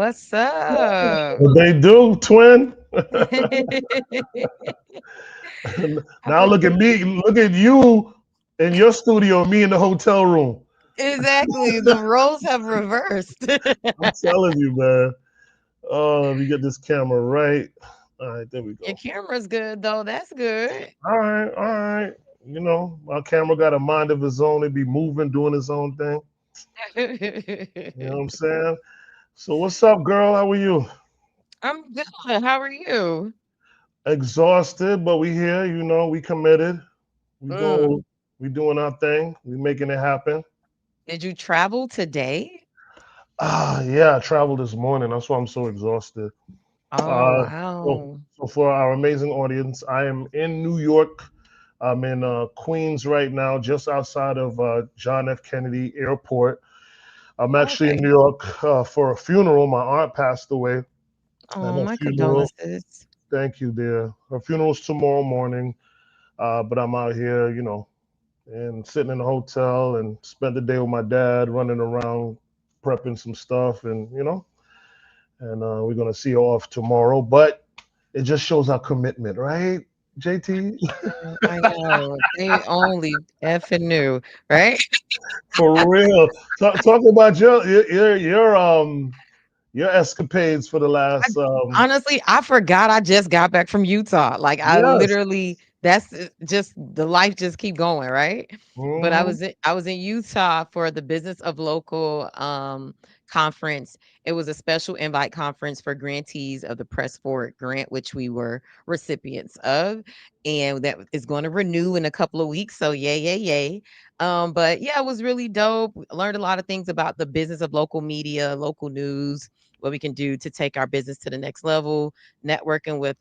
What's up? What they do, twin? Now look at me. Look at you in your studio, me in the hotel room. Exactly. The roles have reversed. I'm telling you, man. Oh, let me get this camera right. All right, there we Your go. camera's good though. That's good. All right, all right. You know, my camera got a mind of its own. It be moving, doing its own thing. You know what I'm saying? So what's up, girl? How are you? I'm good. How are you? Exhausted, but we here. You know, we committed. We Mm. doing, we doing our thing. We making it happen. Did you travel today? Yeah, I traveled this morning. That's why I'm so exhausted. Oh, Uh, so, wow. so for our amazing audience, I am in New York. I'm in Queens right now, just outside of John F. Kennedy Airport. I'm actually in Okay. New York for a funeral. My aunt passed away, and Oh, her my funeral. condolences. Thank you, dear. Her funeral's tomorrow morning, but I'm out here, you know, and sitting in a hotel and spent the day with my dad, running around, prepping some stuff, and and we're gonna see her off tomorrow. But it just shows our commitment, right, JT? I know. They only effing knew, right? For real. Talk about your escapades for the I last honestly, I forgot I just got back from Utah. Like I yes. literally that's just the life just keep going, right? But Hmm. I was in Utah for the Business of Local conference. It was a special invite conference for grantees of the Press Forward grant, which we were recipients of, and that is going to renew in a couple of weeks. So yay, yay, yay. But yeah, it was really dope. Learned a lot of things about the business of local media, local news, what we can do to take our business to the next level, networking with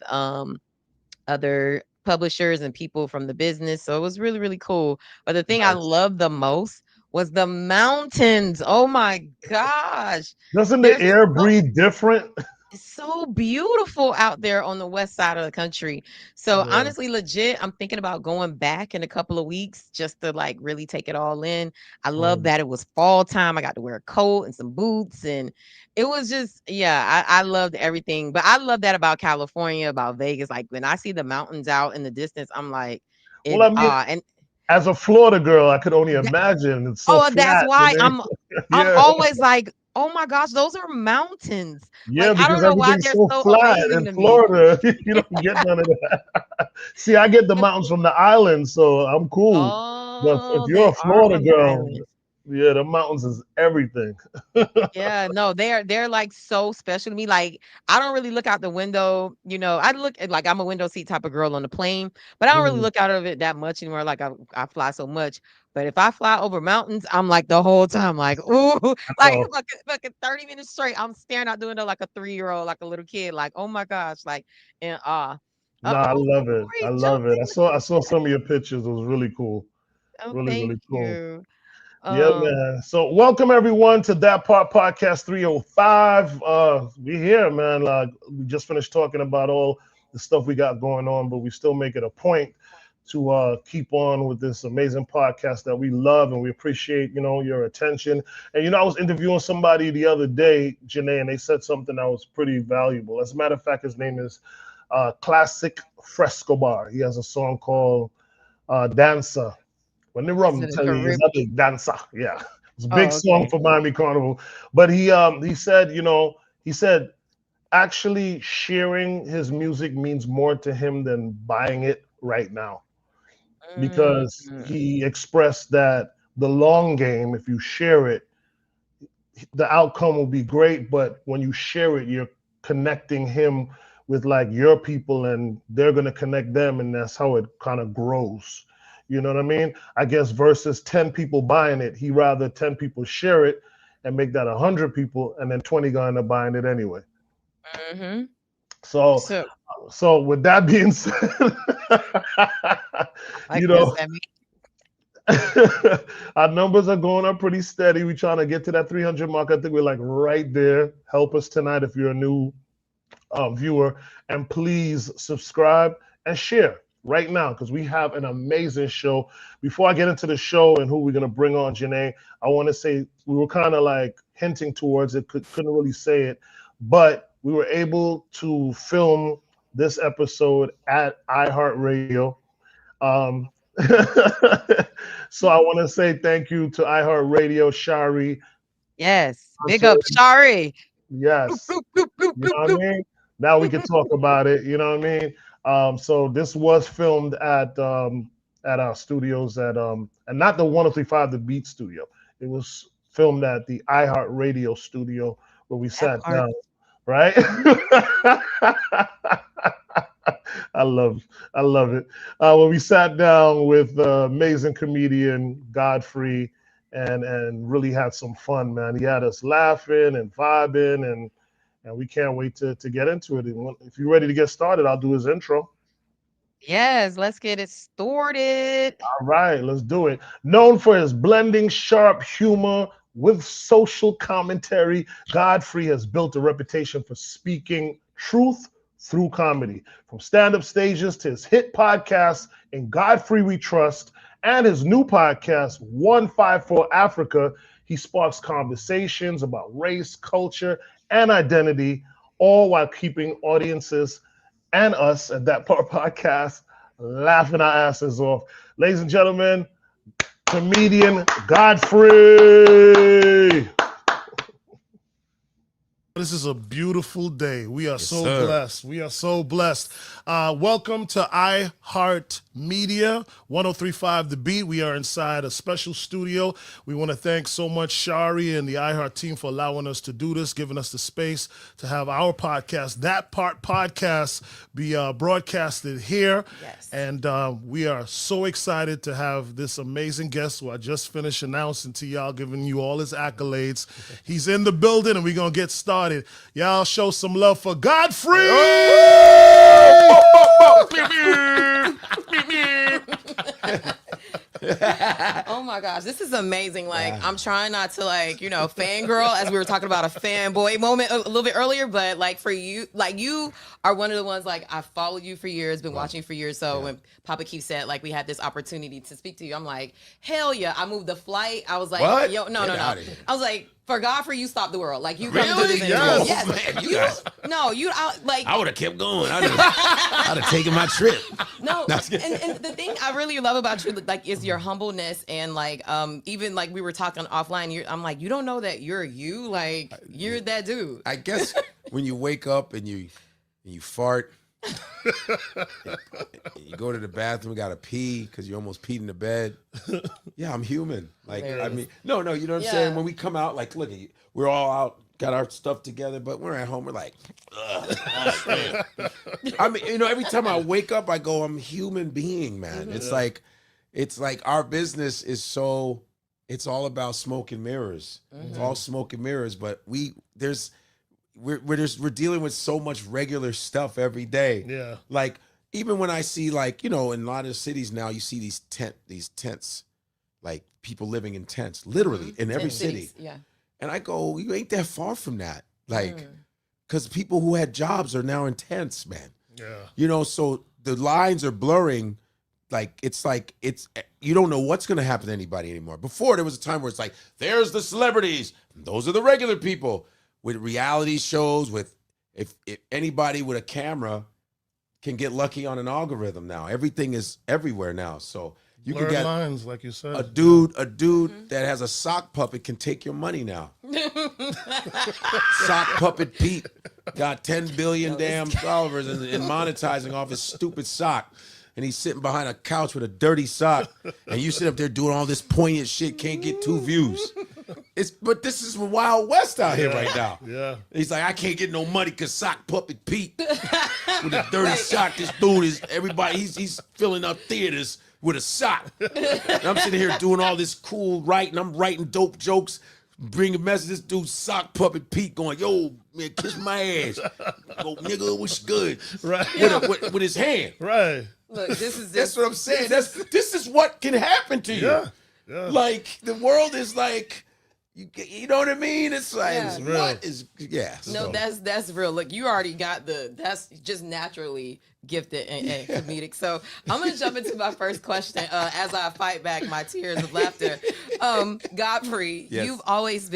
other publishers and people from the business. So it was really, really cool. But the thing I Nice. loved the most was the mountains. Oh my gosh. Doesn't the There's air so breathe different? it's so beautiful out there on the west side of the country. So Yeah. honestly, legit, I'm thinking about going back in a couple of weeks just to like really take it all in. I love Mm. that it was fall time. I got to wear a coat and some boots, and it was just yeah, I loved everything. But I love that about California, about Vegas. Like when I see the mountains out in the distance, I'm like Well, in I mean, awe. And as a Florida girl, I could only imagine. It's so oh, that's flat. why I'm Yeah. always like, "Oh my gosh, those are mountains." Yeah, Like, I don't because know why everything's they're so so flat amazing in to me. Florida. You don't get none of that. See, I get the mountains from the island, so I'm cool. But if Oh, you're they a are Florida from the girl, island. yeah, the mountains is everything. Yeah, no, they're like so special to me. Like, I don't really look out the window, I look at like I'm a window seat type of girl on the plane, but I don't really Mm, look out of it that much anymore. Like I fly so much. But if I fly over mountains, I'm like the whole time, like, ooh, like oh, fucking 30 minutes straight. I'm staring out the window like a 3-year-old, like a little kid, like, oh my gosh, like in awe. no, I Oh, love it. I Corey, jump love it. I in. saw some of your pictures. It was really cool. Oh, Really, thank really cool. you. Yeah, Um, man. So welcome everyone to That Part Podcast 305. We here, man. We just finished talking about all the stuff we got going on, but we still make it a point to keep on with this amazing podcast that we love and we appreciate, your attention. And I was interviewing somebody the other day, Janae, and they said something that was pretty valuable. As a matter of fact, his name is Classic Fresco Bar. He has a song called Dancer. When the is rum it a tell you he's a Caribbean? big dancer, yeah, it's a big Oh, song okay. for Miami Carnival. But he said, he said actually sharing his music means more to him than buying it right now because Mm. he expressed that the long game, if you share it, the outcome will be great. But when you share it, you're connecting him with like your people and they're going to connect them. And that's how it kind of grows. You know what I mean? I guess versus 10 people buying it, he rather 10 people share it and make that 100 people and then 20 going to buying it anyway. Mhm. So, So, so with that being said, like you what does know, that mean? our numbers are going up pretty steady. We're trying to get to that 300 mark. I think we're like right there. Help us tonight if you're a new viewer. And please subscribe and share right now because we have an amazing show. Before I get into the show and who we're going to bring on, Janae, I want to say we were kind of like hinting towards it, couldn't really say it. but we were able to film this episode at iHeartRadio. Um, so I want to say thank you to iHeartRadio, Shari. Yes. Big up, Shari. Boop, Yes. boop, boop, boop, You boop, know what I boop. mean? Now we can talk about it. You know what I mean? So this was filmed at our studios and not the 1035 The Beat studio. It was filmed at the iHeartRadio studio where we That sat part. down. Right? I love I love it. When we sat down with amazing comedian Godfrey and really had some fun, man. He had us laughing and vibing and we can't wait to get into it. And if you're ready to get started, I'll do his intro. Yes, let's get it started. All right, let's do it. Known for his blending sharp humor with social commentary, Godfrey has built a reputation for speaking truth through comedy. From stand-up stages to his hit podcast, In Godfrey We Trust, and his new podcast, 154 Africa, he sparks conversations about race, culture, and identity, all while keeping audiences and us at that part podcast laughing our asses off. Ladies and gentlemen, comedian Godfrey. This is a beautiful day. We are so blessed. We are so blessed. Welcome to iHeart Media, 1035 The Beat. We are inside a special studio. We want to thank so much Shari and the iHeart team for allowing us to do this, giving us the space to have our podcast, That Part Podcast, be broadcasted here. Yes. And we are so excited to have this amazing guest who I just finished announcing to y'all, giving you all his accolades. He's in the building, and we're going to get started. Y'all show some love for Godfrey! Oh my gosh, this is amazing. Like, I'm trying not to, like, you know, fangirl, as we were talking about a fanboy moment a little bit earlier, but like for you, like you are one of the ones, like, I followed you for years, been watching you for years. So when Papa Keith said, like, we had this opportunity to speak to you, I'm like, hell yeah. I moved the flight. I was like, What? yo, no. I was like, for Godfrey, you stop the world. Like, you come Really? do this Yes. yes. Man, you guys, Like, I would have kept going. I'd have taken my trip. no, No, and the thing I really love about you, like, is your humbleness and like, even like we were talking offline. I'm like, you don't know that you're you, like you're that dude. I guess when you wake up and you fart, you go to the bathroom, got to pee because you almost peed in the bed. Yeah, I'm human. Like, There it I is. mean, no, you know what I'm Yeah. saying? When we come out, like, look, we're all out, got our stuff together, but we're at home, we're like, ugh. I mean, you know, every time I wake up, I go, I'm a human being, man. Mhm. It's like our business is so, it's all about smoke and mirrors. It's all smoke and mirrors, but we're dealing with so much regular stuff every day. Yeah. Like, even when I see, like, you know, in a lot of cities now, you see these tents, like people living in tents, literally in every Tent city. cities, yeah. And I go, you ain't that far from that. Like, because people who had jobs are now in tents, man. Yeah. You know, so the lines are blurring. Like, it's you don't know what's going to happen to anybody anymore. Before, there was a time where it's like, there's the celebrities. Those are the regular people. With reality shows, with if anybody with a camera can get lucky on an algorithm now. Everything is everywhere now. So you Blurred can get lines, like you said. a dude that has a sock puppet can take your money now. Sock puppet Pete got 10 billion damn followers and monetizing off his stupid sock. And he's sitting behind a couch with a dirty sock. And you sit up there doing all this poignant shit, can't get 2 views. But this is Wild West out here right now. Yeah. He's like, I can't get no money because sock puppet Pete with a dirty sock. This dude is everybody. He's filling up theaters with a sock. And I'm sitting here doing all this cool writing. I'm writing dope jokes, bringing messages. This dude sock puppet Pete going, yo man, kiss my ass. Go nigga, what's good? Right. With his hand. Right. Look, this is That's what I'm saying. This is what can happen to you. Yeah. Yeah. Like, the world is like, you know what I mean? It's like, Yeah. what is, yeah. No, so. that's real. Look, you already got that's just naturally gifted and comedic. So I'm going to jump into my first question as I fight back my tears of laughter. Godfrey, Yes. you've always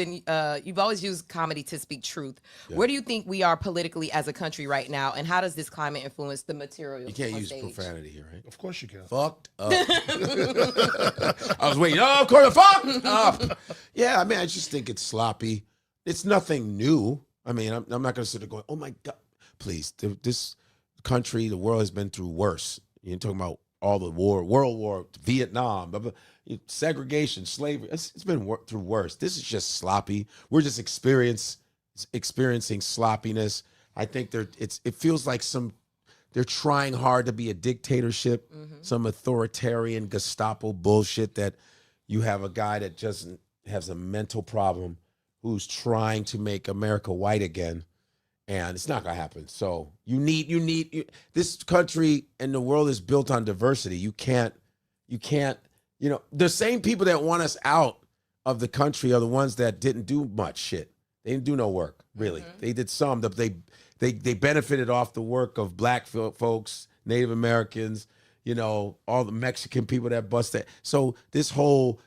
used comedy to speak truth. Yeah. Where do you think we are politically as a country right now, and how does this climate influence the material? You can't on use stage? profanity here, right? Of course you can. Fucked up. I was waiting. Oh, of course, fucked up. Yeah, I mean, I just think it's sloppy. It's nothing new. I mean, I'm not going to sit there going, oh my God, please. This country, the world has been through worse. You're talking about all the World War, Vietnam, blah, blah, segregation, slavery. It's been through worse. This is just sloppy. We're just experiencing sloppiness. I think it feels like they're trying hard to be a dictatorship, some authoritarian Gestapo bullshit that you have a guy that just has a mental problem who's trying to make America white again. And it's not gonna happen. So you need this country and the world is built on diversity. You can't, the same people that want us out of the country are the ones that didn't do much shit. They didn't do no work, really. They did some, but they benefited off the work of black folks, Native Americans, all the Mexican people that busted. So this whole,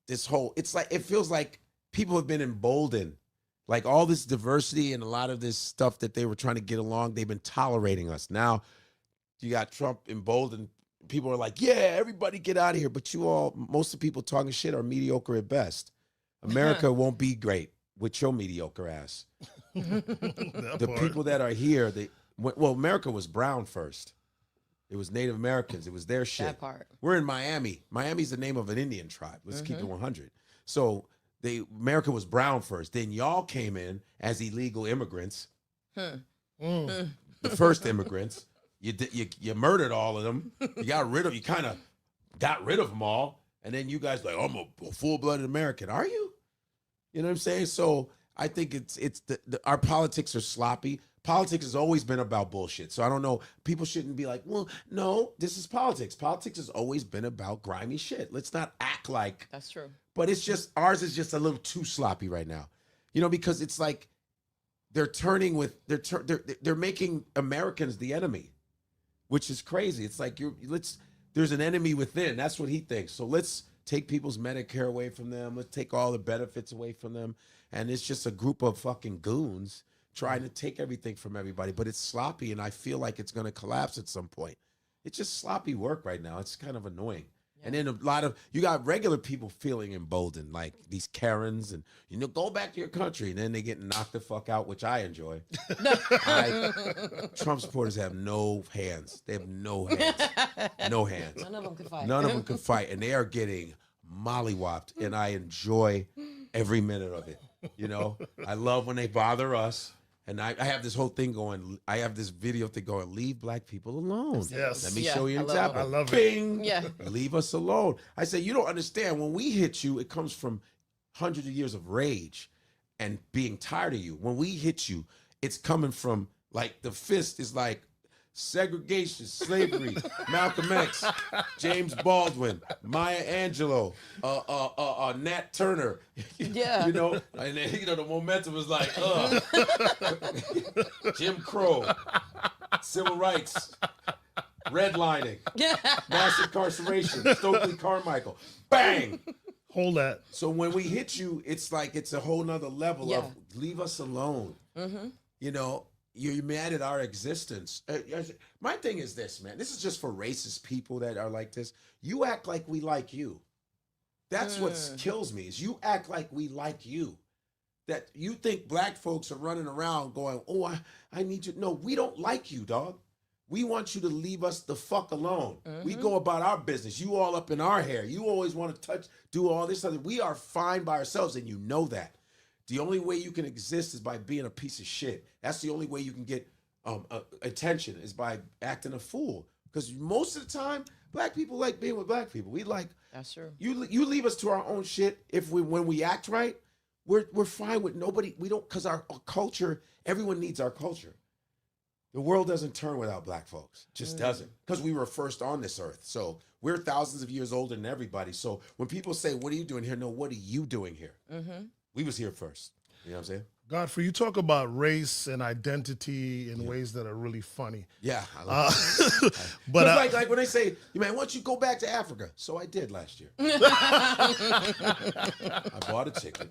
it's like, it feels like people have been emboldened. Like all this diversity and a lot of this stuff that they were trying to get along, they've been tolerating us. Now you got Trump emboldened. People are like, yeah, everybody get out of here. But most of the people talking shit are mediocre at best. America won't be great with your mediocre ass. The people that are here, America was brown first. It was Native Americans. It was their shit. That part. We're in Miami. Miami's the name of an Indian tribe. Let's keep it 100. So America was brown first. Then y'all came in as illegal immigrants. The first immigrants. You murdered all of them. You kind of got rid of them all. And then you guys like, I'm a full-blooded American. Are you? You know what I'm saying? So I think our politics are sloppy. Politics has always been about bullshit. So I don't know. People shouldn't be like, well, no, this is politics. Politics has always been about grimy shit. Let's not act like. That's true. But it's just, ours is just a little too sloppy right now. Because it's like they're making Americans the enemy, which is crazy. It's like there's an enemy within. That's what he thinks. So let's take people's Medicare away from them. Let's take all the benefits away from them. And it's just a group of fucking goons trying to take everything from everybody. But it's sloppy, and I feel like it's going to collapse at some point. It's just sloppy work right now. It's kind of annoying. Yeah. And then you got regular people feeling emboldened, like these Karens, and go back to your country, and then they get knocked the fuck out, which I enjoy. Trump supporters have no hands. They have no hands. No hands. None of them can fight. None of them can fight, and they are getting mollywopped, and I enjoy every minute of it. I love when they bother us. And I have this whole thing going. I have this video thing going. Leave black people alone. Yes. Let me show you an example. I love it. Bing. Yeah. Leave us alone. I say, you don't understand. When we hit you, it comes from hundreds of years of rage and being tired of you. When we hit you, it's coming from like the fist is like segregation, slavery, Malcolm X, James Baldwin, Maya Angelou, Nat Turner. Yeah. And then, the momentum was like, Jim Crow, civil rights, redlining, mass incarceration, Stokely Carmichael, bang. Hold that. So when we hit you, it's like it's a whole nother level of leave us alone. You're mad at our existence. My thing is this, man. This is just for racist people that are like this. You act like we like you. That's what kills me, is you act like we like you. That you think black folks are running around going, oh, I need you. No, we don't like you, dog. We want you to leave us the fuck alone. We go about our business. You all up in our hair. You always want to do all this other. We are fine by ourselves, and you know that. The only way you can exist is by being a piece of shit. That's the only way you can get attention, is by acting a fool. Because most of the time, black people like being with black people. We like. That's true. You leave us to our own shit. When we act right, we're fine with nobody. We don't, because our culture. Everyone needs our culture. The world doesn't turn without black folks. Just doesn't. Because we were first on this earth. So we're thousands of years older than everybody. So when people say, "What are you doing here?" No, what are you doing here? We was here first. You know what I'm saying? Godfrey, you talk about race and identity in ways that are really funny. Yeah, I love it. But like when they say, "Man, why don't you go back to Africa?" So I did last year. I bought a ticket,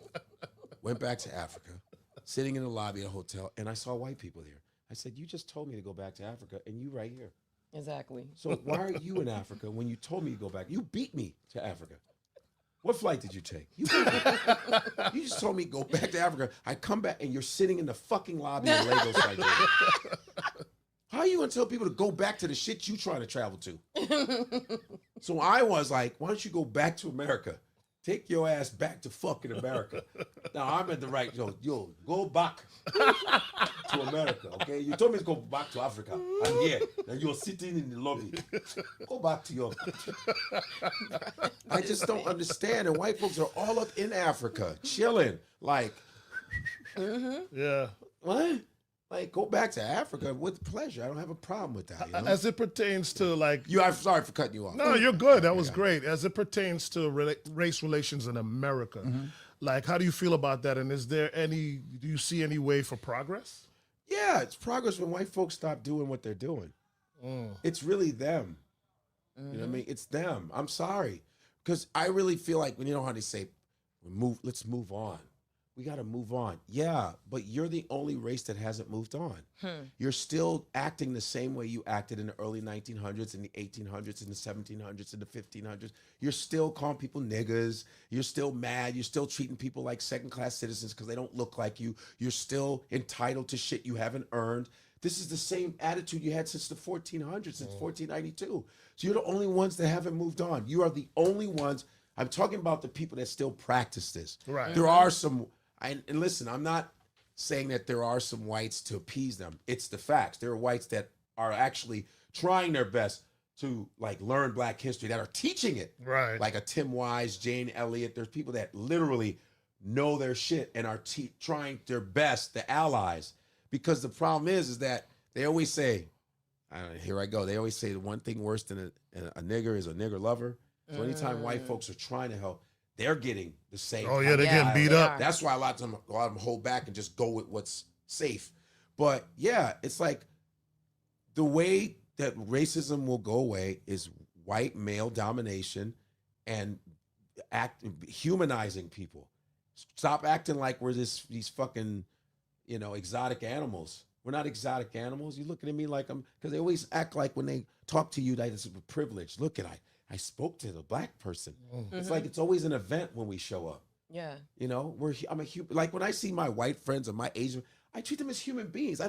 went back to Africa, sitting in the lobby of a hotel, and I saw white people there. I said, "You just told me to go back to Africa, and you right here. Exactly. So why are you in Africa when you told me to go back? You beat me to Africa. What flight did you take? You just told me to go back to Africa. I come back and you're sitting in the fucking lobby of Lagos Nigeria. How are you gonna tell people to go back to the shit you trying to travel to?" So I was like, why don't you go back to America? Take your ass back to fucking America. Now I'm at the right, yo, go back to America, okay? You told me to go back to Africa. I'm here. Now you're sitting in the lobby. Go back to your country. I just don't understand. And white folks are all up in Africa, chilling. Like, yeah. what? Like, go back to Africa with pleasure. I don't have a problem with that. You know? As it pertains to like, I'm sorry for cutting you off. no, you're good. That was great. As it pertains to race relations in America, like, how do you feel about that? And do you see any way for progress? Yeah, it's progress when white folks stop doing what they're doing. It's really them. You know what I mean? It's them. I'm sorry. Because I really feel like, when you know how they say, let's move on. We got to move on. Yeah, but you're the only race that hasn't moved on. You're still acting the same way you acted in the early 1900s, in the 1800s, in the 1700s, in the 1500s. You're still calling people niggas. You're still mad. You're still treating people like second-class citizens because they don't look like you. You're still entitled to shit you haven't earned. This is the same attitude you had since the 1400s, since 1492. So you're the only ones that haven't moved on. You are the only ones. I'm talking about the people that still practice this. Right. There are some... And listen, I'm not saying that there are some whites to appease them. It's the facts. There are whites that are actually trying their best to like learn Black history, that are teaching it. Right. Like a Tim Wise, Jane Elliott. There's people that literally know their shit and are trying their best, the allies. Because the problem is that they always say, here I go. They always say the one thing worse than a nigger is a nigger lover. So anytime white folks are trying to help, they're getting the same. Oh yeah, they're getting beat up. That's why a lot of them hold back and just go with what's safe. But yeah, it's like the way that racism will go away is white male domination and humanizing people. Stop acting like we're these fucking, exotic animals. We're not exotic animals. You're looking at me like I'm, because they always act like when they talk to you that it's a privilege. Look at I spoke to the Black person. It's like it's always an event when we show up. Yeah. I'm a human. Like when I see my white friends or my Asian, I treat them as human beings.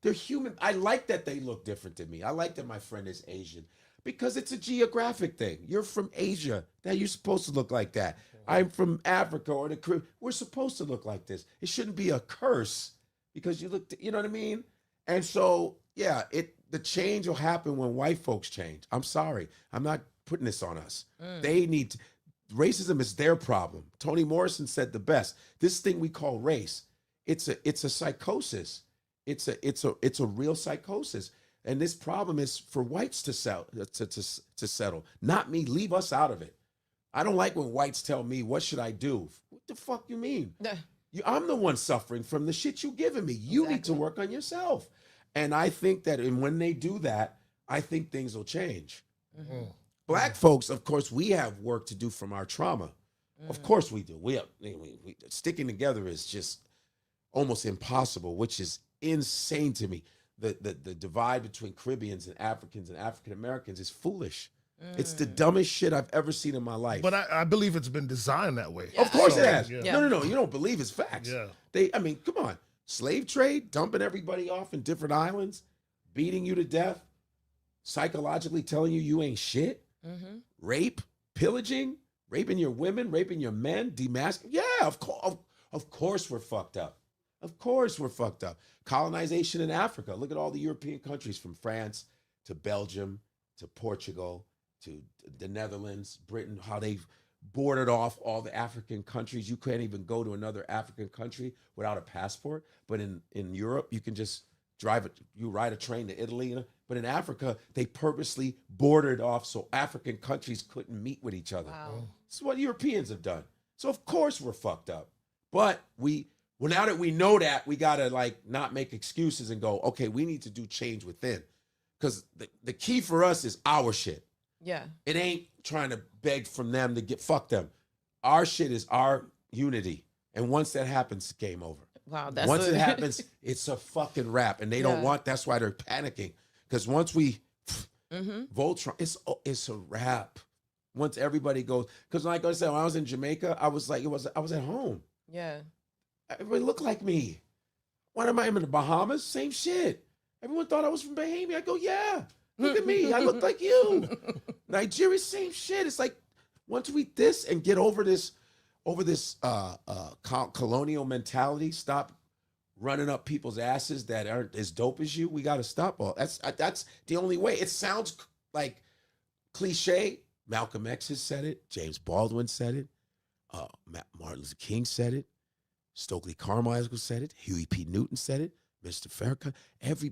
They're human. I like that they look different than me. I like that my friend is Asian because it's a geographic thing. You're from Asia. Now you're supposed to look like that. I'm from Africa or the Caribbean. We're supposed to look like this. It shouldn't be a curse because you look, you know what I mean? And so, yeah, the change will happen when white folks change. I'm sorry. I'm not putting this on us. They need to, racism is their problem. Toni Morrison said the best. This thing we call race, it's a psychosis. It's a real psychosis. And this problem is for whites to settle, not me. Leave us out of it. I don't like when whites tell me, what should I do? What the fuck you mean? I'm the one suffering from the shit you giving me. You need to work on yourself. And I think that when they do that, I think things will change. Black folks, of course, we have work to do from our trauma. Of course we do. We sticking together is just almost impossible, which is insane to me. The divide between Caribbeans and Africans and African Americans is foolish. It's the dumbest shit I've ever seen in my life. But I believe it's been designed that way. Of course it has. Yeah. No, you don't believe it's facts. Yeah. Come on. Slave trade, dumping everybody off in different islands, beating you to death, psychologically telling you ain't shit, rape, pillaging, raping your women, raping your men, demasking. Yeah, of course we're fucked up. Of course we're fucked up. Colonization in Africa. Look at all the European countries from France to Belgium to Portugal to the Netherlands, Britain, how they've boarded off all the African countries. You can't even go to another African country without a passport. But in Europe, you can just you ride a train to Italy. But in Africa, they purposely bordered off so African countries couldn't meet with each other. Wow. This is what Europeans have done. So of course we're fucked up. But when Well, now that we know that, we gotta like not make excuses and go, okay, we need to do change within. Because the key for us is our shit. Yeah. It ain't trying to beg from them to get, fuck them. Our shit is our unity. And once that happens, game over. Wow. That's Once it happens, it's a fucking wrap. And they don't want, that's why they're panicking. Because once we Voltron, it's a wrap. Once everybody goes, because like I said, when I was in Jamaica, I was like, I was at home. Yeah. Everybody looked like me. When am I in the Bahamas? Same shit. Everyone thought I was from Bahamian. I go, yeah, look at me. I look like you. Nigeria, same shit. It's like, once we this and get over this colonial mentality, stop running up people's asses that aren't as dope as you, we got to stop all. That's the only way. It sounds like cliche. Malcolm X has said it. James Baldwin said it. Martin Luther King said it. Stokely Carmichael said it. Huey P. Newton said it. Mr. Farrakhan.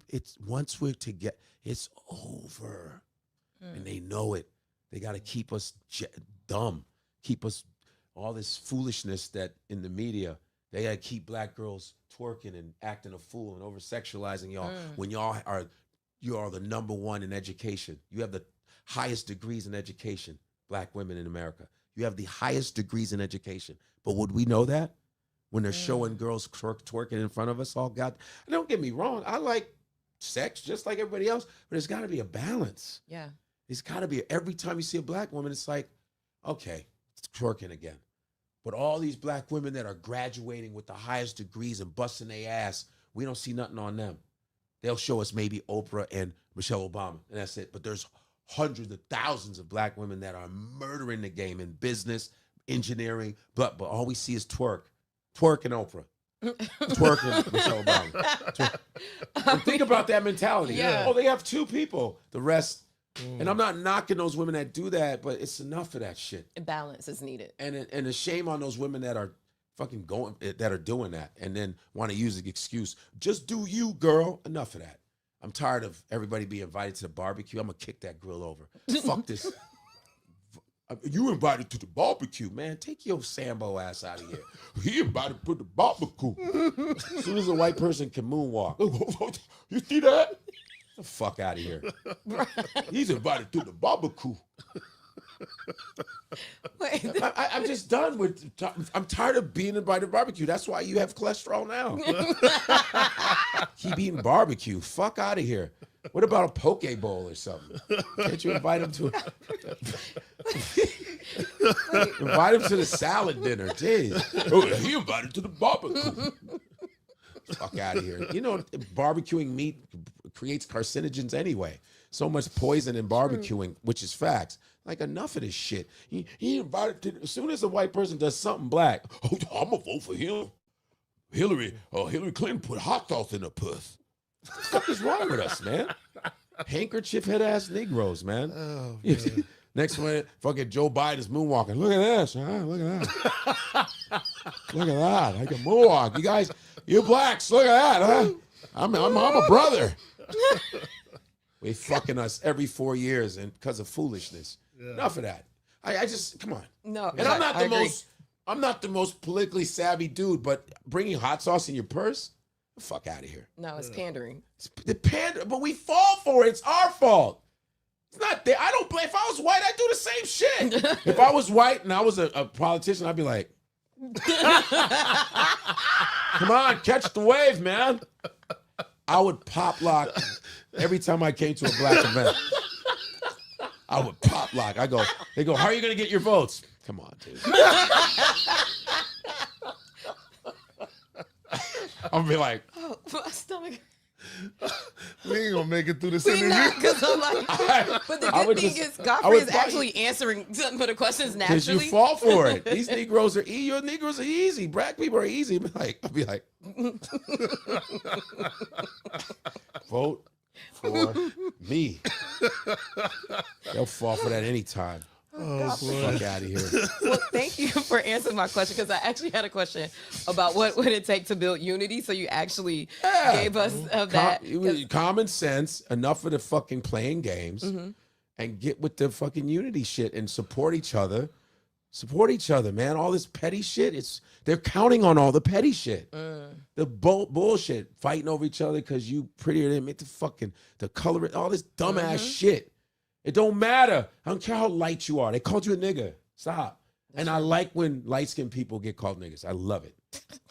It's once we're together, it's over. And they know it. They got to keep us dumb. Keep us all this foolishness that in the media, they got to keep black girls twerking and acting a fool and over-sexualizing y'all when you are the number one in education. You have the highest degrees in education, black women in America. You have the highest degrees in education. But would we know that? When they're showing girls twerking in front of us all, God, don't get me wrong. I like sex just like everybody else, but there's got to be a balance. Yeah. It's got to be, every time you see a black woman, it's like, okay, it's twerking again. But all these black women that are graduating with the highest degrees and busting their ass, we don't see nothing on them. They'll show us maybe Oprah and Michelle Obama, and that's it. But there's hundreds of thousands of black women that are murdering the game in business, engineering, but all we see is twerk and Oprah. Twerking Michelle Obama. And think about that mentality. Yeah. Oh, they have two people. The rest, and I'm not knocking those women that do that, but it's enough of that shit. Balance is needed. And a shame on those women that are fucking that are doing that and then want to use the excuse, just do you, girl. Enough of that. I'm tired of everybody being invited to the barbecue. I'm gonna kick that grill over. Fuck this. You invited to the barbecue, man. Take your Sambo ass out of here. He invited to the barbecue. As soon as a white person can moonwalk. You see that? Get the fuck out of here. He's invited to the barbecue. Wait. I'm just done with, I'm tired of being invited to barbecue. That's why you have cholesterol now. Keep eating barbecue. Fuck out of here. What about a poke bowl or something? Can't you invite him to invite him to the salad dinner? Jeez. Oh, he invited to the barbecue. Fuck out of here. You know, barbecuing meat creates carcinogens anyway. So much poison in barbecuing, which is facts. Like, enough of this shit. He invited to, as soon as a white person does something black, oh, I'm gonna vote for him. Hillary Clinton put hot sauce in her puss. What the fuck is wrong with us, man? Handkerchief head ass Negroes, man. Oh, man. Next one, fucking Joe Biden's moonwalking. Look at this, huh? Look at that. Look at that. I can moonwalk. You guys, you blacks, look at that, huh? I'm a brother. They fucking us every 4 years and because of foolishness. Yeah. Enough of that. I just, come on. No. And I'm not the most politically savvy dude, but bringing hot sauce in your purse? The fuck out of here. No, it's pandering. It's the but we fall for it. It's our fault. It's not there. I don't blame. If I was white, I'd do the same shit. If I was white and I was a politician, I'd be like, come on, catch the wave, man. I would pop lock every time I came to a black event. I would pop lock. They go, how are you going to get your votes? Come on, dude. I'm gonna be like, oh, my stomach. We ain't gonna make it through this interview. Because I'm like, but the good thing is, Godfrey is actually answering some of the questions naturally. Because you fall for it. These Negroes are your Negroes are easy. Black people are easy. I'll be like, vote for me. They'll fall for that anytime. Oh, fuck out of here. Well, thank you for answering my question, because I actually had a question about what would it take to build unity. So you actually gave us that. Common sense, enough of the fucking playing games, and get with the fucking unity shit and support each other. Support each other, man. All this petty shit, they're counting on all the petty shit. The bullshit, fighting over each other because you prettier than me, the color, all this dumbass shit. It don't matter. I don't care how light you are. They called you a nigga. Stop. And I like when light-skinned people get called niggas. I love it.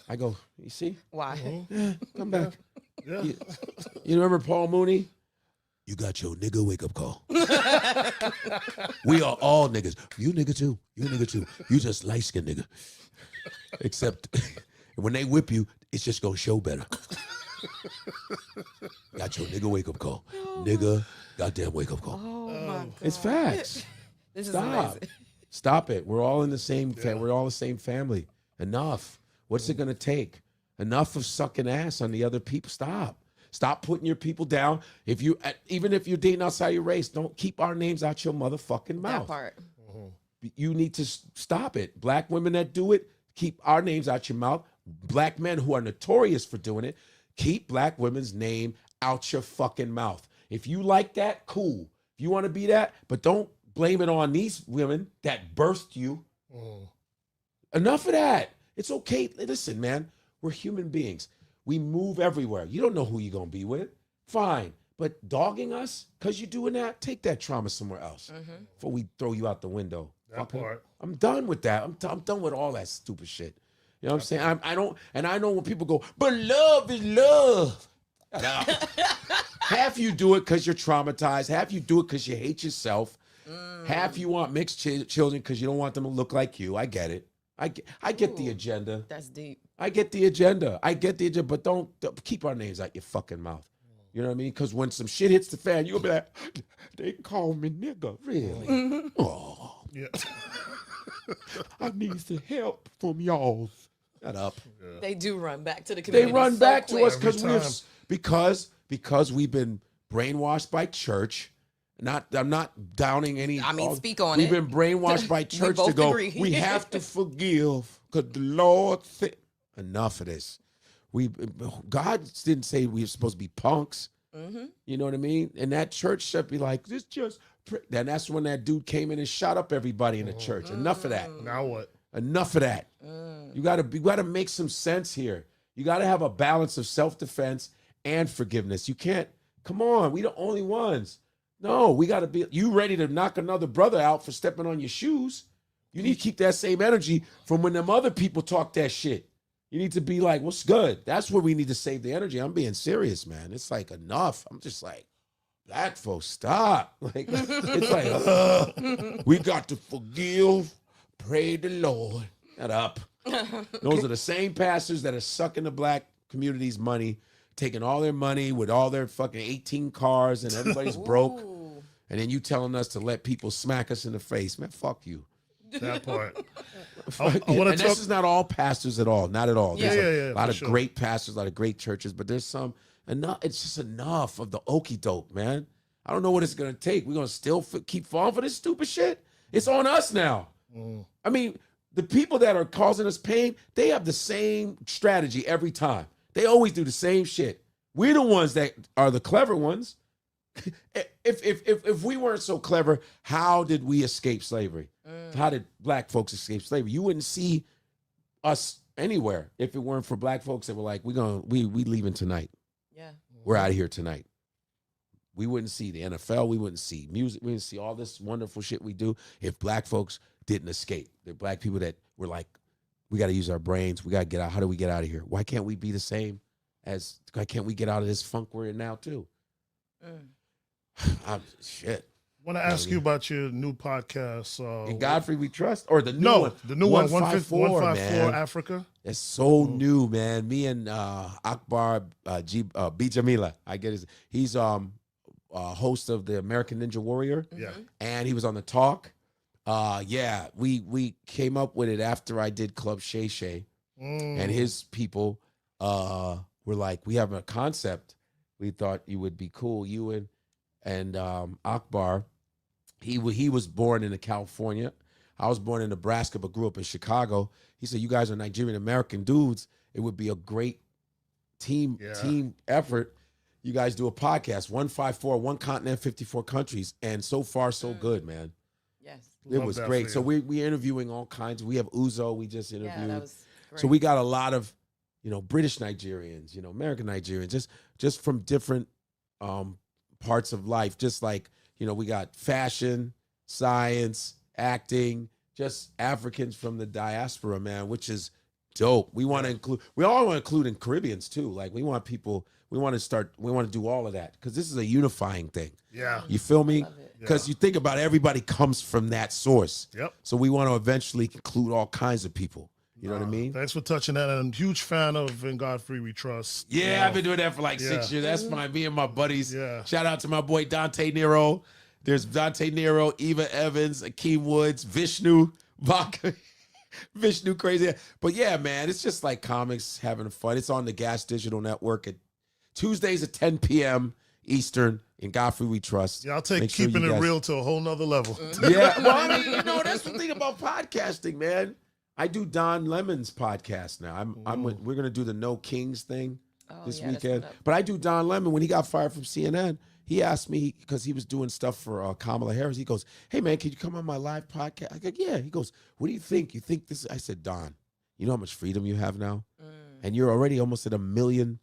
I go, you see? Why? Yeah, come back. Yeah. You remember Paul Mooney? You got your nigga wake-up call. We are all niggas. You nigga too. You nigga too. You just light-skinned nigga. Except when they whip you, it's just gonna show better. Got your nigga wake-up call. Nigga, goddamn wake-up call. Oh my God. It's facts. This is Stop. amazing. Stop it. We're all in the same we're all the same family. Enough. What's it gonna take? Enough of sucking ass on the other people. Stop putting your people down. Even if you're dating outside your race, don't keep our names out your motherfucking mouth. That part. You need to stop it. Black women that do it, keep our names out your mouth. Black men who are notorious for doing it, keep black women's name out your fucking mouth. If you like that, cool. If you want to be that, but don't blame it on these women that birthed you. Enough of that. It's okay. Listen, man, we're human beings. We move everywhere. You don't know who you're going to be with. Fine. But dogging us because you're doing that, take that trauma somewhere else before we throw you out the window. That part. I'm done with that. I'm done with all that stupid shit. You know what I'm saying? I know when people go, but love is love. Half you do it because you're traumatized. Half you do it because you hate yourself. Half you want mixed children because you don't want them to look like you. I get it. I get the agenda. That's deep. I get the agenda. But don't keep our names out your fucking mouth. You know what I mean? Because when some shit hits the fan, you'll be like, they call me nigga. Really? Oh. Yeah. I need some help from y'all. Shut up. Yeah. They do run back to the community. They run back to us Every because we've been brainwashed by church. I'm not downing any. I mean, speak on We've it. been brainwashed by church to both go. agree. We have to forgive because the Lord said enough of this. God didn't say we were supposed to be punks. You know what I mean? And that church should be like, this just. Then that's when that dude came in and shot up everybody in the church. Enough of that. Now what? Enough of that. You gotta make some sense here. You gotta have a balance of self-defense and forgiveness. You can't. Come on, we the only ones. No, we gotta be. You ready to knock another brother out for stepping on your shoes? You need to keep that same energy from when them other people talk that shit. You need to be like, what's good? That's where we need to save the energy. I'm being serious, man. It's like enough. I'm just like, black folks, stop. Like, it's like, we got to forgive, pray the Lord. Shut up. Those are the same pastors that are sucking the black community's money, taking all their money with all their fucking 18 cars and everybody's broke. And then you telling us to let people smack us in the face. Man, fuck you. That part. And this is not all pastors at all. Not at all. Yeah. There's a lot of sure. great pastors, a lot of great churches, but there's some enough. It's just enough of the okie doke, man. I don't know what it's gonna take. We're gonna still keep falling for this stupid shit. It's on us now. I mean, the people that are causing us pain, they have the same strategy every time. They always do the same shit. We're the ones that are the clever ones. If we weren't so clever, how did we escape slavery? How did black folks escape slavery? You wouldn't see us anywhere if it weren't for black folks that were like, we leaving tonight. Yeah. We're out of here tonight. We wouldn't see the NFL. We wouldn't see music. We wouldn't see all this wonderful shit we do if black folks didn't escape. They're black people that were like, we got to use our brains. We got to get out. How do we get out of here? Why can't we be the same why can't we get out of this funk we're in now too? Shit. I want to ask you about your new podcast. In Godfrey We Trust? Or the new one? The new one, 154, 154 man. Africa. It's so new, man. Me and Akbar Bijamila, I get his. He's host of the American Ninja Warrior. Yeah. And he was on the talk. Yeah, we came up with it after I did Club Shay Shay. And his people were like, we have a concept. We thought you would be cool. You and Akbar, he was born in California. I was born in Nebraska, but grew up in Chicago. He said, you guys are Nigerian American dudes. It would be a great team effort. You guys do a podcast, 154, one continent, 54 countries. And so far, so good, man. Yes. It Love was that great. for So you. we interviewing all kinds. We have Uzo. We just interviewed. Yeah, that was great. So we got a lot of, British Nigerians, American Nigerians, just from different parts of life. Just like, we got fashion, science, acting, just Africans from the diaspora, man, which is dope. We want to include, we all want to include in Caribbeans too. Like we want people, we want to do all of that because this is a unifying thing. Yeah. You feel me? love it. Because you think about it, everybody comes from that source. Yep. So we want to eventually include all kinds of people. You know what I mean? Thanks for touching that. I'm a huge fan of In Godfrey We Trust. Yeah, I've been doing that for like 6 years. That's fine. Me and my buddies. Yeah. Shout out to my boy Dante Nero. There's Dante Nero, Eva Evans, Akeem Woods, Vishnu, Baka, Vishnu crazy. But yeah, man, it's just like comics having fun. It's on the Gas Digital Network at Tuesdays at 10 p.m. Eastern. In Godfrey We Trust. Yeah, I'll take Make sure keeping you it guys- real to a whole nother level. Yeah, well, I mean, that's the thing about podcasting, man. I do Don Lemon's podcast now. We're gonna do the No Kings thing this that's weekend. coming up. But I do Don Lemon when he got fired from CNN. He asked me because he was doing stuff for Kamala Harris. He goes, "Hey man, can you come on my live podcast?" I go, "Yeah." He goes, "What do you think? You think this?" I said, "Don, you know how much freedom you have now, and you're already almost at 1 million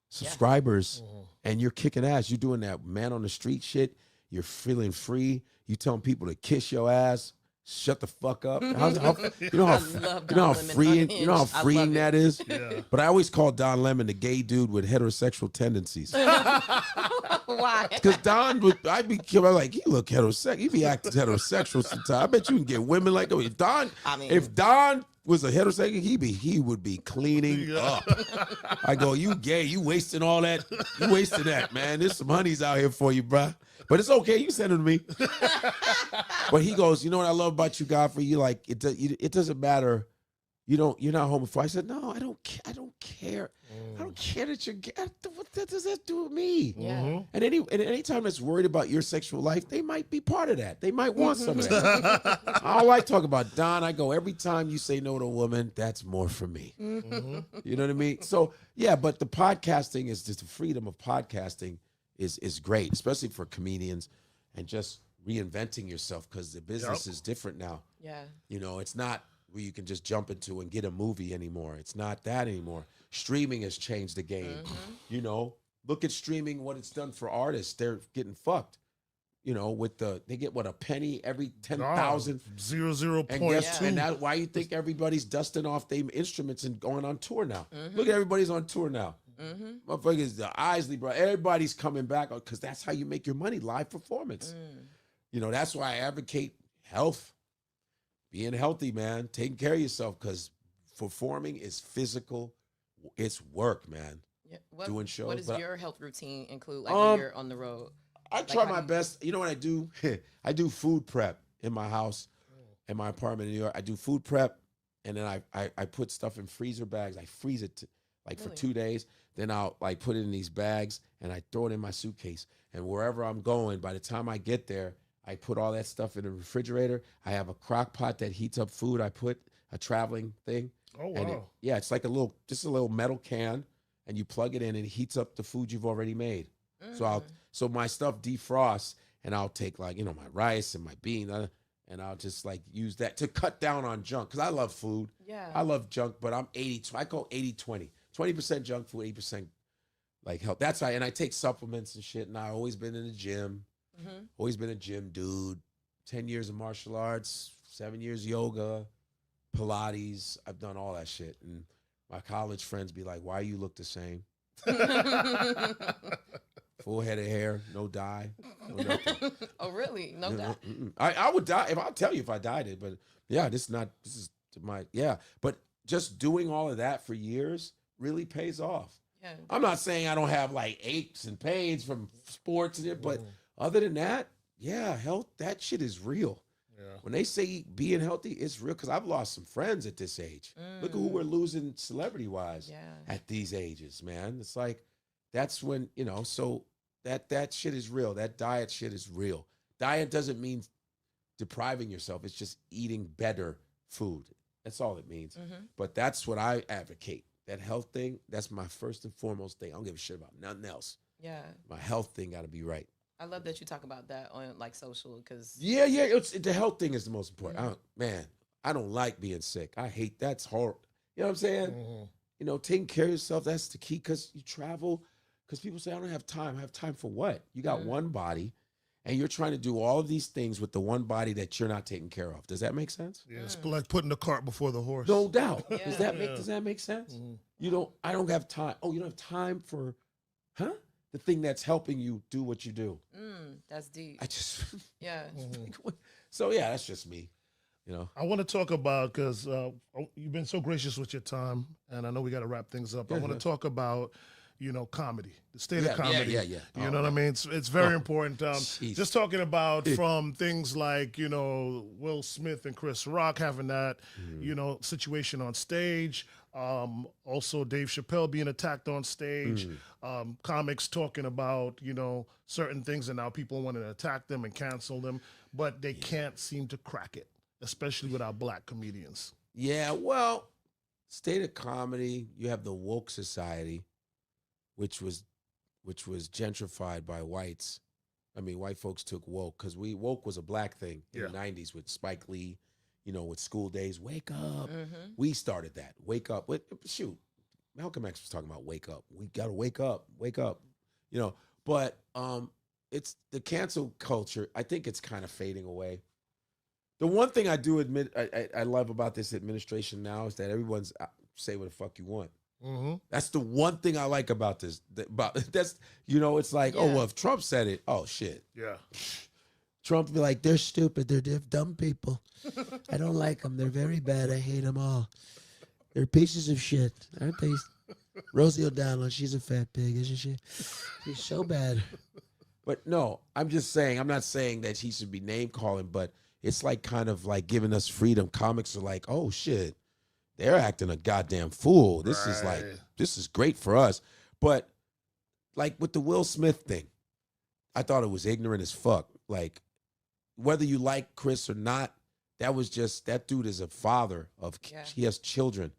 subscribers, and you're kicking ass. You're doing that man on the street shit. You're feeling free. You telling people to kiss your ass." Shut the fuck up. You know how freeing Unhinged. that is? Yeah. But I always call Don Lemon the gay dude with heterosexual tendencies. Why? Because I'm like, he look heterosexual. He be acting heterosexual sometimes. I bet you can get women like that. If Don was a heterosexual, he would be cleaning up. I go, you gay, you wasting all that. You wasting that, man. There's some honeys out here for you, bruh. But it's okay. You send them to me. But he goes, you know what I love about you, Godfrey? You like it doesn't matter. You're not homophobic. I said, no, I don't care. I don't care that you're gay. What does that do with me? Yeah. And anytime that's worried about your sexual life, they might be part of that. They might want some of that. I don't like talking about Don. I go, every time you say no to a woman, that's more for me. You know what I mean? So yeah, but the podcasting is just the freedom of podcasting is great, especially for comedians and just reinventing yourself because the business is different now. Yeah. It's not where you can just jump into and get a movie anymore. It's not that anymore. Streaming has changed the game. Look at streaming, what it's done for artists. They're getting fucked. They get a penny every 10,000. 0.2. And that's why you think everybody's dusting off their instruments and going on tour now. Look at everybody's on tour now. Motherfuckers, the Isley, bro. Everybody's coming back because that's how you make your money, live performance. That's why I advocate health, being healthy, man, taking care of yourself because performing is physical. It's work, man. Yeah. Doing shows. What does your health routine include when you're on the road? I try my best. You know what I do? I do food prep in my house, in my apartment in New York. I do food prep, and then I put stuff in freezer bags. I freeze it for 2 days. Then I'll put it in these bags, and I throw it in my suitcase. And wherever I'm going, by the time I get there, I put all that stuff in the refrigerator. I have a crock pot that heats up food. I put a traveling thing. Oh, And wow. it's like a little metal can, and you plug it in, and it heats up the food you've already made. So my stuff defrosts, and I'll take my rice and my beans, and I'll just use that to cut down on junk because I love food. Yeah. I love junk, but I'm 80. I call 80-20. 20% junk food, 80% health. That's right. And I take supplements and shit. And I've always been in the gym. Always been a gym dude. 10 years of martial arts, 7 years yoga, Pilates. I've done all that shit. And my college friends be like, "Why you look the same?" Full head of hair, no dye. No nothing. Oh, really? No doubt. I would die if I'll tell you if I dyed it, but yeah, this is my But just doing all of that for years really pays off. Yeah. I'm not saying I don't have aches and pains from sports and it, but other than that, health, that shit is real. Yeah. When they say being healthy, it's real because I've lost some friends at this age. Look at who we're losing celebrity wise at these ages, man. It's that's when, so that shit is real. That diet shit is real. Diet doesn't mean depriving yourself. It's just eating better food. That's all it means. But that's what I advocate. That health thing, that's my first and foremost thing. I don't give a shit about nothing else. Yeah. My health thing got to be right. I love that you talk about that on like social because Yeah, yeah. The health thing is the most important. I don't like being sick. I hate that's hard. You know what I'm saying? You know, taking care of yourself, that's the key because you travel. Because people say, I don't have time. I have time for what? You got one body and you're trying to do all of these things with the one body that you're not taking care of. Does that make sense? Yeah, it's like putting the cart before the horse. No doubt. Yeah. Does that make sense? I don't have time. Oh, you don't have time for, the thing that's helping you do what you do. That's deep. I just, Yeah. So yeah, that's just me. You know, I want to talk about because you've been so gracious with your time, and I know we got to wrap things up. I want to talk about, comedy, the state of comedy. Yeah. You know what I mean? It's very important. Just talking about from things like Will Smith and Chris Rock having that situation on stage. Also, Dave Chappelle being attacked on stage. Comics talking about certain things, and now people want to attack them and cancel them, but they can't seem to crack it, especially with our black comedians. Yeah, well, state of comedy, you have the woke society, which was gentrified by whites. I mean, white folks took woke because woke was a black thing in the 90s with Spike Lee, with School Days, wake up. We started that. Wake up. Shoot, Malcolm X was talking about wake up. We got to wake up, But it's the cancel culture. I think it's kind of fading away. The one thing I do admit I love about this administration now is that everyone's say what the fuck you want. That's the one thing I like about this. It's like, oh well, if Trump said it, oh shit. Yeah. Trump be like, they're stupid, they're dumb people. I don't like them. They're very bad. I hate them all. They're pieces of shit, aren't they? Rosie O'Donnell, she's a fat pig, isn't she? She's so bad. But no, I'm just saying. I'm not saying that he should be name calling, but it's like kind of like giving us freedom. Comics are like, oh shit, they're acting a goddamn fool. This is great for us. But like with the Will Smith thing, I thought it was ignorant as fuck. Like whether you like Chris or not, that dude is a father he has children.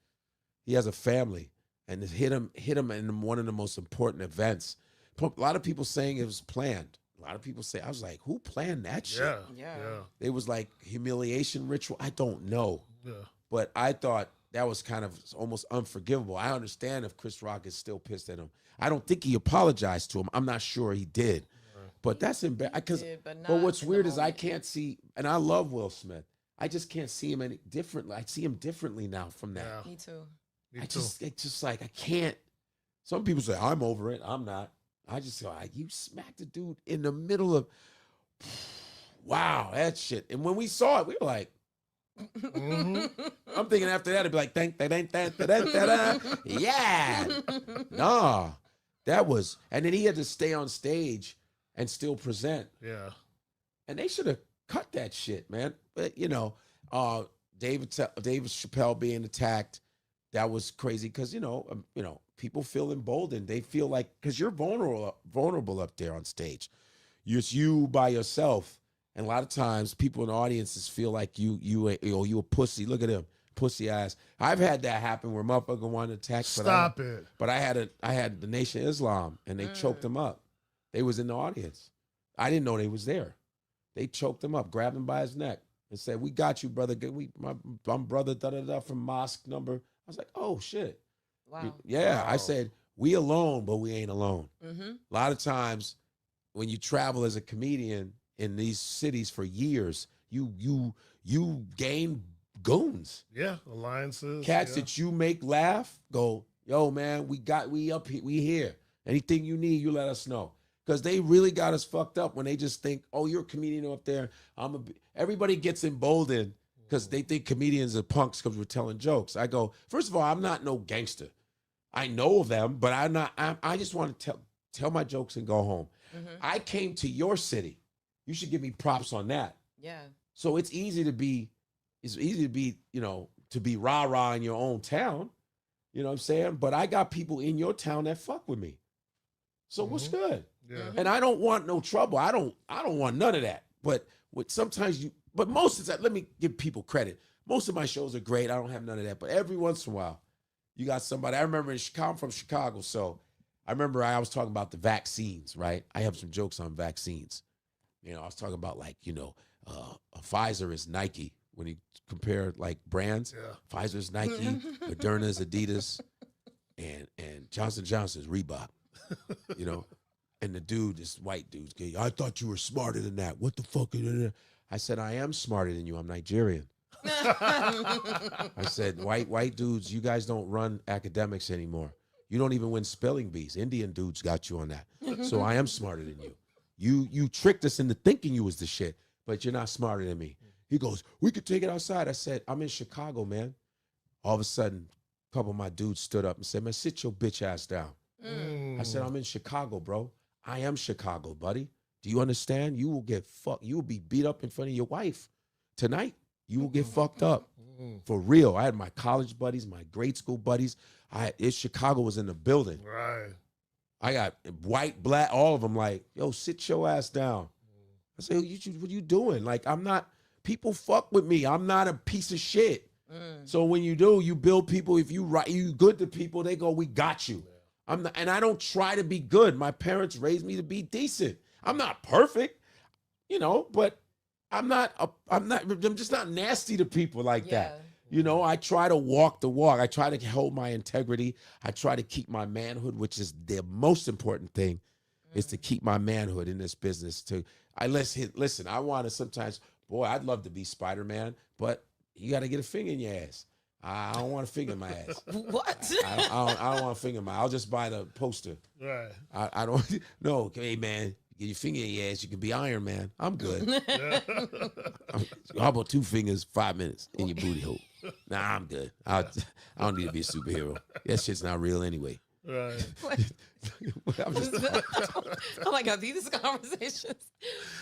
He has a family, and it hit him in one of the most important events. A lot of people saying it was planned. A lot of people say, I was like, who planned that shit? Yeah. It was like humiliation ritual. I don't know. Yeah. But I thought that was kind of almost unforgivable. I understand if Chris Rock is still pissed at him. I don't think he apologized to him. I'm not sure he did. But that's embarrassing. But what's weird is I can't see, and I love Will Smith. I just can't see him any differently. I see him differently now from that. Me too. It's just like I can't. Some people say I'm over it. I'm not. I just go, you smacked the dude in the middle of. Wow, that shit. And when we saw it, we were like, I'm thinking after that, it'd be like, yeah. Nah, that was, and then he had to stay on stage and still present. Yeah. And they should have cut that shit, man. But David Chappelle being attacked, that was crazy because people feel emboldened. They feel like because you're vulnerable up there on stage. It's you by yourself, and a lot of times people in the audiences feel like you a pussy. Look at him, pussy ass. I've had that happen where motherfucker wanted to attack. Stop it. But I had the Nation of Islam, and they choked him up. They was in the audience. I didn't know they was there. They choked him up, grabbed him by his neck, and said, "We got you, brother. My brother from mosque number." I was like, "Oh shit." Wow. Yeah, Wow. I said, we alone, but we ain't alone. A lot of times when you travel as a comedian in these cities for years, you gain goons. Yeah, alliances. Cats that you make laugh, go, yo, man, we up here, we here. Anything you need, you let us know. Because they really got us fucked up when they just think, oh, you're a comedian up there. Everybody gets emboldened because they think comedians are punks because we're telling jokes. I go, first of all, I'm not no gangster. I know them, but I'm not. I just want to tell my jokes and go home. I came to your city. You should give me props on that. Yeah. So it's easy to be, to be rah-rah in your own town. You know what I'm saying? But I got people in your town that fuck with me. So what's good? Yeah. And I don't want no trouble. I don't want none of that. But most of the time, let me give people credit. Most of my shows are great. I don't have none of that. But every once in a while, you got somebody. I remember I'm from Chicago, so I remember I was talking about the vaccines, right? I have some jokes on vaccines. You know, I was talking about like, Pfizer is Nike. When you compare like brands, Pfizer is Nike, Moderna is Adidas, and Johnson Johnson is Reebok. You know, and the dude, this white dude's gay. I thought you were smarter than that. What the fuck? I said, I am smarter than you. I'm Nigerian. I said, white dudes, you guys don't run academics anymore. You don't even win spelling bees. Indian dudes got you on that. So I am smarter than you. You tricked us into thinking you was the shit, but you're not smarter than me. He goes, we could take it outside. I said, I'm in Chicago, man. All of a sudden, a couple of my dudes stood up and said, man, sit your bitch ass down. I said, I'm in Chicago, bro. I am Chicago, buddy. Do you understand? You will get fucked. You will be beat up in front of your wife tonight. You will get fucked up. For real. I had my college buddies, my grade school buddies. Chicago was in the building. Right. I got white, black, all of them like, yo, sit your ass down. I say, what you doing? Like, I'm not, people fuck with me. I'm not a piece of shit. So when you do, you build people. If you good to people, they go, we got you. I'm not, and I don't try to be good. My parents raised me to be decent. I'm not perfect, but I'm just not nasty to people like that. I try to walk the walk. I try to hold my integrity. I try to keep my manhood, which is the most important thing, is to keep my manhood in this business. Listen, I want to sometimes, boy, I'd love to be Spider-Man, but you got to get a finger in your ass. I don't want a finger in my ass. What? I don't want a finger in my ass. I'll just buy the poster. Right. I don't, no, hey, man, get your finger in your ass. You can be Iron Man. I'm good. How about 2 fingers, 5 minutes in your booty hole? Nah, I'm good. I don't need to be a superhero. That shit's not real anyway. Right. Oh my God, these conversations.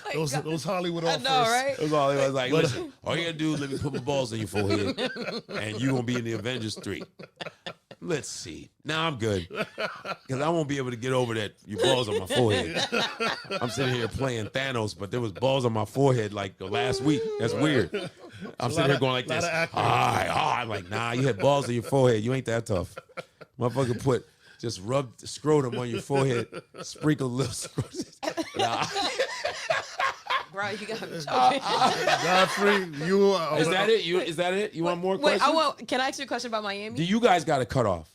Like, those Hollywood I offers. know, right? Those all was like, listen, all you gotta do is let me put my balls in your forehead, and you gonna be in the Avengers 3. Let's see. Now I'm good, because I won't be able to get over that. Your balls on my forehead. I'm sitting here playing Thanos, but there was balls on my forehead like the last week. That's weird. I'm sitting here going like this. I'm like, nah, you had balls on your forehead. You ain't that tough. Motherfucker just rub the scrotum on your forehead, sprinkle a little scrotum. Nah. Bro, you got me choking. Godfrey, Is that it? Is that it? You want more questions? Can I ask you a question about Miami? Do you guys got a cutoff?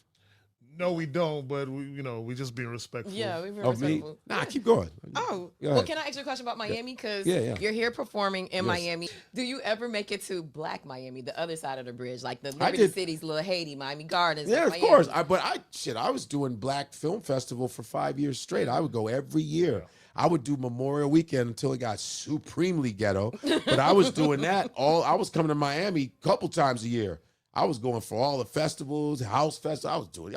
No, we don't, but we just being respectful. Yeah, we've been Of me? respectful. Nah, keep going. Oh, Go well, ahead. can I ask you a question about Miami? Because Yeah. you're here performing in Yes. Miami. Do you ever make it to Black Miami, the other side of the bridge, like the I Liberty did. Cities, Little Haiti, Miami Gardens? Yeah, of Miami? course. I was doing Black Film Festival for 5 years straight. I would go every year. I would do Memorial Weekend until it got supremely ghetto. But I was doing that I was coming to Miami a couple times a year. I was going for all the festivals, house festival. I was doing,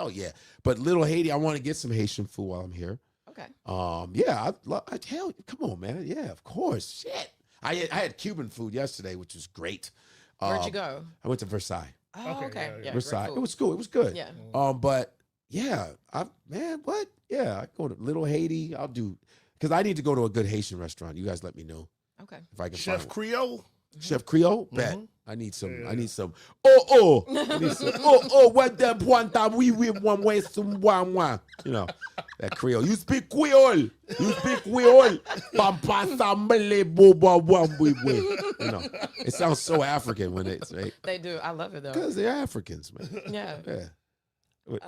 But Little Haiti, I want to get some Haitian food while I'm here. Okay. Hell, come on, man. Yeah, of course. Shit. I had Cuban food yesterday, which was great. Where'd you go? I went to Versailles. Oh, Okay, okay. yeah. Versailles. great It was cool. It was good. Yeah. But yeah, what? Yeah, I go to Little Haiti. I'll do, because I need to go to a good Haitian restaurant. You guys let me know Okay. if I can Chef find one. Creole. Chef Creole? Bet. Mhm. I need some. Yeah. I need some. Oh. I need some. What the one time we one way some one. That Creole. You speak Creole. You speak Creole. Pampa sambele boba wambwe. It sounds so African when it's right. They do. I love it though. Because they're Africans, man. Yeah. Yeah.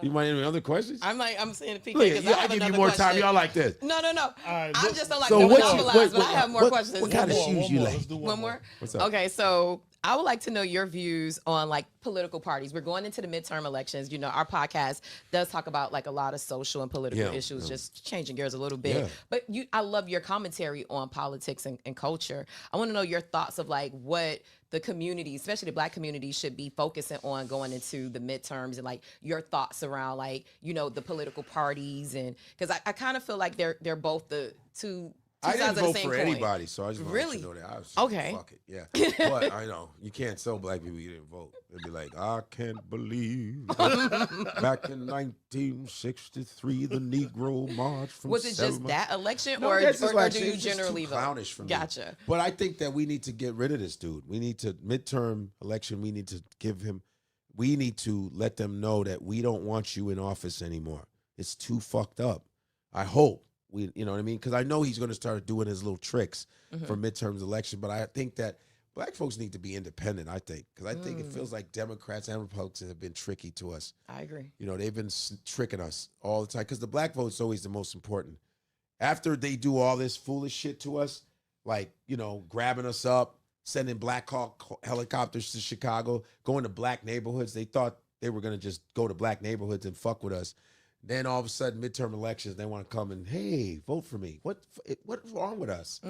You want any other questions? I'm saying PK Look, because I give you more time. Y'all like this. No. right, I just don't like so to what monopolize, but I have more questions. What kind of One more, shoes you like? Let's do One more? What's up? Okay, so I would like to know your views on like political parties. We're going into the midterm elections. Our podcast does talk about like a lot of social and political issues, just changing gears a little bit. Yeah. But I love your commentary on politics and culture. I want to know your thoughts of like what the community, especially the Black community, should be focusing on going into the midterms, and like your thoughts around like, the political parties, and because I kind of feel like they're both the two I didn't sides of the vote same for coin. anybody, so I just wanted Really? to know that. I was Okay. Fuck it, yeah. But I know you can't tell Black people you didn't vote. They'd be like, I can't believe back in 1963 the Negro march from Was it just Selma. that election, No, or that's just like- do it's you just generally too vote? clownish for me. Gotcha. But I think that we need to get rid of this dude. We need to midterm election. We need to give him. We need to let them know that we don't want you in office anymore. It's too fucked up. I hope you know what I mean? Because I know he's going to start doing his little tricks for midterms election. But I think that black folks need to be independent, I think. Because I think it feels like Democrats and Republicans have been tricky to us. I agree. You know, they've been tricking us all the time. Because the black vote's always the most important. After they do all this foolish shit to us, like, you know, grabbing us up, sending Black Hawk helicopters to Chicago, going to black neighborhoods. They thought they were going to just go to black neighborhoods and fuck with us. Then all of a sudden, midterm elections, they want to come and, hey, vote for me. What's wrong with us?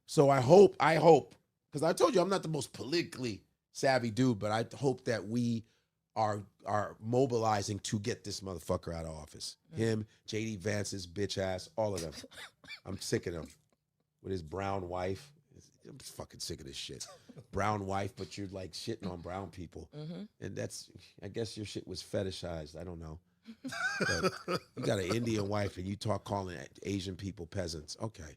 So I hope, because I told you I'm not the most politically savvy dude, but I hope that we are mobilizing to get this motherfucker out of office. Him, J.D. Vance's bitch ass, all of them. I'm sick of them. With his brown wife. I'm fucking sick of this shit. Brown wife, but you're like shitting on brown people. And I guess your shit was fetishized. I don't know. But you got an Indian wife and you calling Asian people peasants. Okay.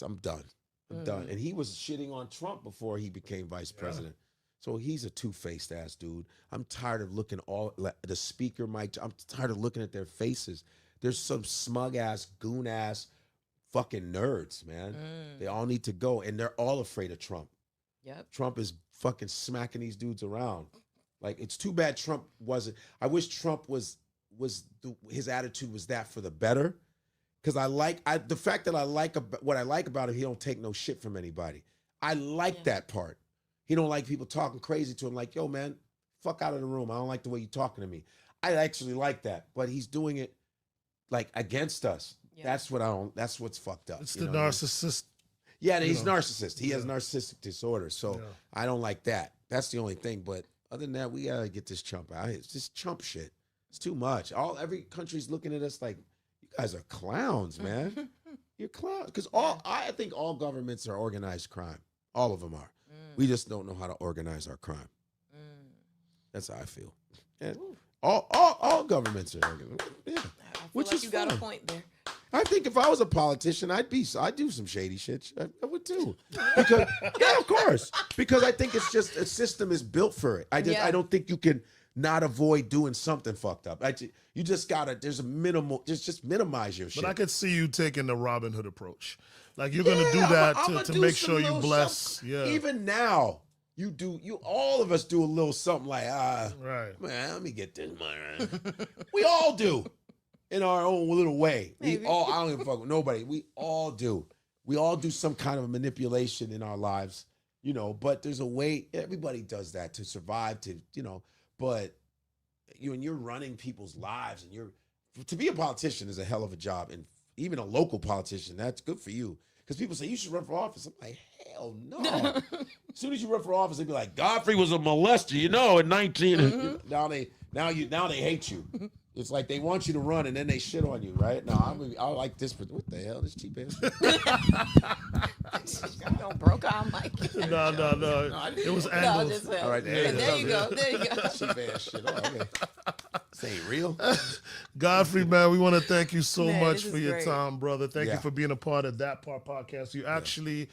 I'm done. I'm done. And he was shitting on Trump before he became vice president. So he's a two-faced ass dude. I'm tired of looking the speaker, I'm tired of looking at their faces. There's some smug ass, goon ass fucking nerds, man. They all need to go. And they're all afraid of Trump. Yep. Trump is fucking smacking these dudes around. Like, it's too bad Trump wasn't. I wish Trump his attitude was that for the better. Because the fact that what I like about him, he don't take no shit from anybody. I like that part. He don't like people talking crazy to him like, yo, man, fuck out of the room. I don't like the way you're talking to me. I actually like that. But he's doing it like against us. Yeah. That's what's fucked up. It's the narcissist. Yeah, he's narcissist. He has narcissistic disorder. So I don't like that. That's the only thing. But other than that, we gotta get this chump out. It's just chump shit. It's too much. Every country's looking at us like, you guys are clowns, man. You're clowns. Because I think all governments are organized crime. All of them are. We just don't know how to organize our crime. That's how I feel. And all governments are organized. Yeah. Which is you got a point there. I think if I was a politician, I'd do some shady shit. I would too. Because, yeah, of course. Because I think it's just a system is built for it. I don't think you can not avoid doing something fucked up. You just gotta. There's a minimal. Just minimize your shit. But I could see you taking the Robin Hood approach. Like you're gonna do that to make sure you bless. Yeah. Even now, you do. All of us do a little something like right. Man, let me get this money. We all do. In our own little way. I don't even fuck with nobody. We all do. We all do some kind of manipulation in our lives, you know, but there's a way, everybody does that to survive, but when you're running people's lives and to be a politician is a hell of a job. And even a local politician, that's good for you. Because people say, you should run for office. I'm like, hell no. As soon as you run for office, they'd be like, Godfrey was a molester, in 19. Now they hate you. It's like they want you to run and then they shit on you, right? No, I like this, but what the hell? This cheap ass shit. Don't broke our mic. No. It was angles. All right, there you go. Cheap ass shit. Oh, okay. This ain't real. Godfrey, man, we want to thank you so much for your great. time, brother. Thank you for being a part of That Part podcast. You actually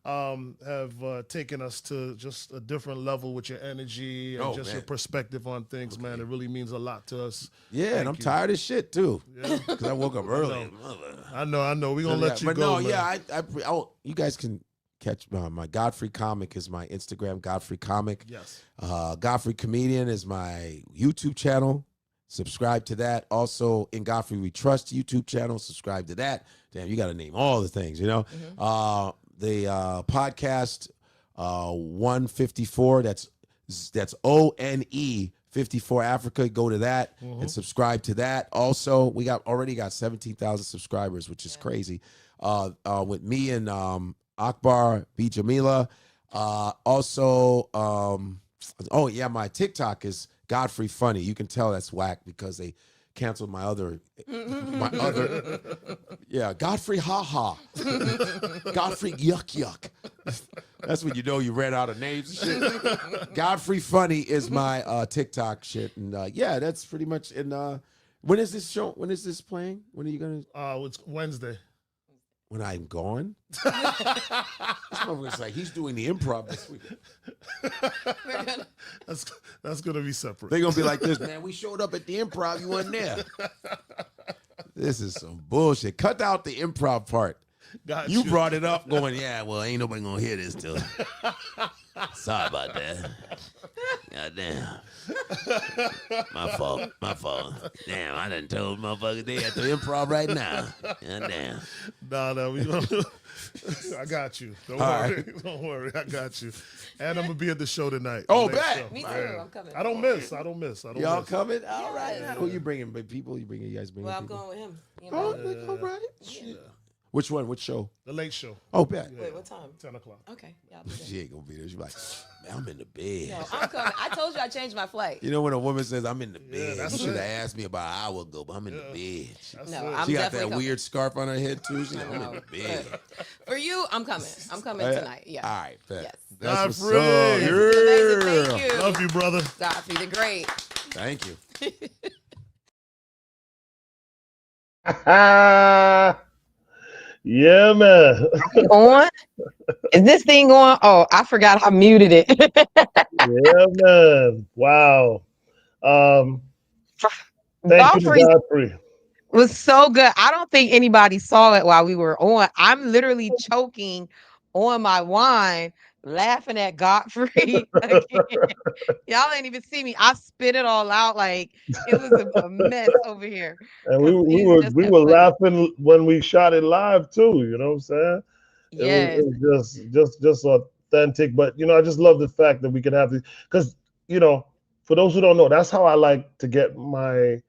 have taken us to just a different level with your energy and your perspective on things, man. It really means a lot to us. Yeah, Thank and I'm you. tired of shit too. Yeah, because I woke up early. I know. We're gonna let you go. No, man. you guys can catch my Godfrey Comic is my Instagram, Godfrey Comic. Yes. Godfrey Comedian is my YouTube channel. Subscribe to that. Also, In Godfrey We Trust YouTube channel. Subscribe to that. Damn, you got to name all the things, The podcast 154, that's ONE 54 Africa. Go to that and subscribe to that. Also, we already got 17,000 subscribers, which is crazy. With me and Akbar B. Jamila. My TikTok is Godfrey Funny. You can tell that's whack because they canceled my other, Godfrey Ha Ha. Godfrey Yuck Yuck. That's when you know you ran out of names and shit. Godfrey Funny is my TikTok shit. And that's pretty much when is this show? When is this playing? When are you going to? It's Wednesday. When I'm gone? This motherfucker's like, he's doing the improv this week. That's going to be separate. They're going to be like this, man, we showed up at the improv, you weren't there. This is some bullshit. Cut out the improv part. Got You brought it up going, yeah, well, ain't nobody gonna hear this till. Sorry about that. Goddamn. My fault. Damn, I done told motherfuckers they at the improv right now. Goddamn. No, we gonna. I got you. Don't worry. Right. Don't worry. I got you. And I'm gonna be at the show tonight. Oh, bet. Me too. I'm coming. I don't miss. Y'all coming? All right. Who you bringing? People? You guys bringing? Well, I'm people? going with him. You Oh, know? all right. Yeah. Which one? Which show? The Late Show. Oh, bet. Wait, what time? 10 o'clock. Okay. Yeah, I'll be there. She ain't gonna be there. She's like, man, I'm in the bed. No, I'm coming. I told you I changed my flight. You know when a woman says, I'm in the bed, that's you should have it. asked me about an hour ago, but I'm in the bed. No, it. I'm She got definitely that coming. weird scarf on her head, too. She's like, I'm in No, the bed. For you, I'm coming. I'm coming tonight. Yeah. All right, bet. Yes. That's what's Godfrey. up. This is amazing. Yeah. Thank you. Love you, brother. Godfrey the Great. Thank you. Yeah, man. On? Is this thing on? Oh, I forgot I muted it. Yeah, man. Wow. Thank you, Godfrey Godfrey. was so good. I don't think anybody saw it while we were on. I'm literally choking on my wine, laughing at Godfrey again. Y'all ain't even see me. I spit it all out like it was a mess over here. And 'Cause we he's were just we that were funny. laughing when we shot it live too. You know what I'm saying? Yes. It was just authentic. But I just love the fact that we can have these because for those who don't know, that's how I like to get my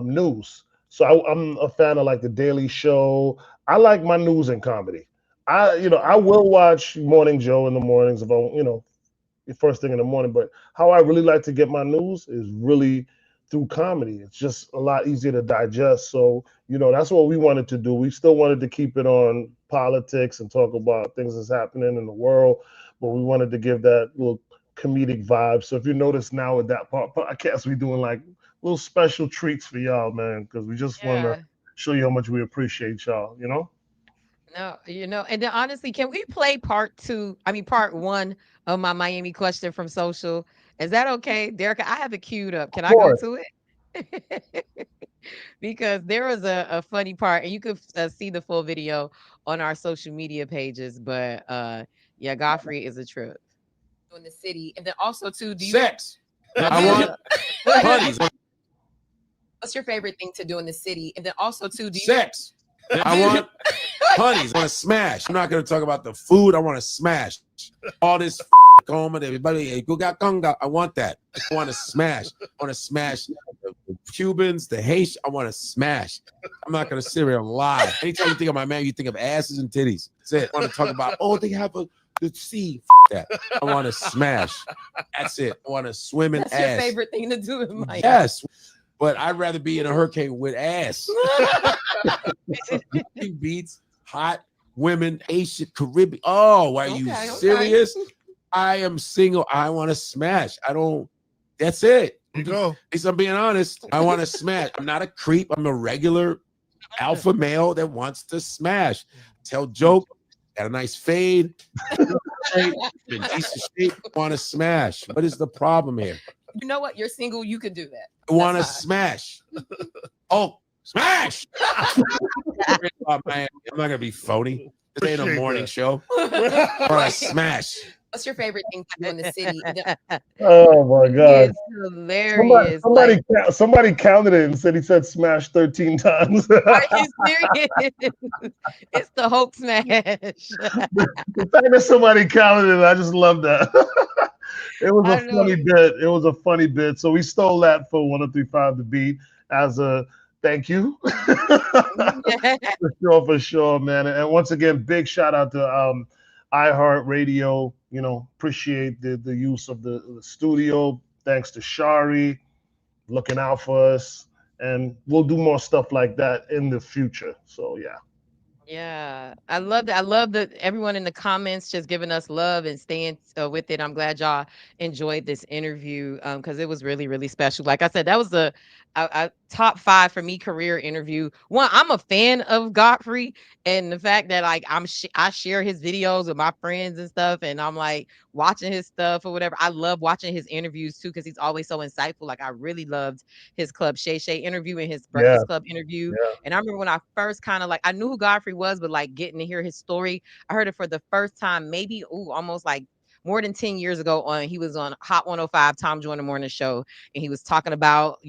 news. So I'm a fan of like the Daily Show. I like my news and comedy. I will watch Morning Joe in the mornings if the first thing in the morning. But how I really like to get my news is really through comedy. It's just a lot easier to digest. So that's what we wanted to do. We still wanted to keep it on politics and talk about things that's happening in the world, but we wanted to give that little comedic vibe. So if you notice now with that podcast, we're doing like little special treats for y'all, man, because we just want Yeah. to show you how much we appreciate y'all. No, and then honestly, can we play part one of my Miami question from social? Is that okay, Derek? I have it queued up. Can Of I go course. to it? Because there was a funny part, and you could see the full video on our social media pages. But yeah, Godfrey is a trip. In the city, and then also too, do you? Sex. I want honey's What's your favorite thing to do in the city? And then also too, do you? sex. I want honey's. I want to smash. I'm not going to talk about the food. I want to smash. All this coma, everybody, go got gunga. I want that. I want to smash. I want to smash the Cubans, the Haitians. I want to smash. I'm not going to sit here and lie. Anytime you think of my man, you think of asses and titties. That's it. I want to talk about, they have the sea. That. I want to smash. That's it. I want to swim in That's ass. your favorite thing to do in Miami. Yes. But I'd rather be in a hurricane with ass. Beats, hot women, Asian, Caribbean. Oh, are you serious? I am single. I want to smash. That's it. You go. At least I'm being honest. I want to smash. I'm not a creep. I'm a regular alpha male that wants to smash. Tell joke. Got a nice fade. In decent shape. Want to smash. What is the problem here? You know what? You're single. You could do that. Want to smash. Oh, smash. Man, I'm not going to be phony. This ain't a morning show. I want to smash. What's your favorite thing to do in the city? Oh my God! It's hilarious. Somebody counted it and said he said smash 13 times. Are you serious? It's the Hulk smash. The fact that somebody counted it, I just love that. It was a funny bit. It was a funny bit. So we stole that for 153 The Beat as a thank you. For sure, man. And once again, big shout out to iHeartRadio. Appreciate the use of the studio. Thanks to Shari looking out for us. And we'll do more stuff like that in the future. So yeah. Yeah, I love that. I love that everyone in the comments just giving us love and staying with it. I'm glad y'all enjoyed this interview because it was really, really special. Like I said, that was top 5 for me career interview. One, I'm a fan of Godfrey, and the fact that like I share his videos with my friends and stuff, and I'm like watching his stuff or whatever. I love watching his interviews too because he's always so insightful. Like I really loved his Club Shay Shay interview and his Yeah, Breakfast Club interview. yeah. And I remember when I first kind of like I knew who Godfrey was, but like getting to hear his story, I heard it for the first time, maybe almost like more than 10 years ago on he was on Hot 105 Tom Joyner Morning Show, and he was talking about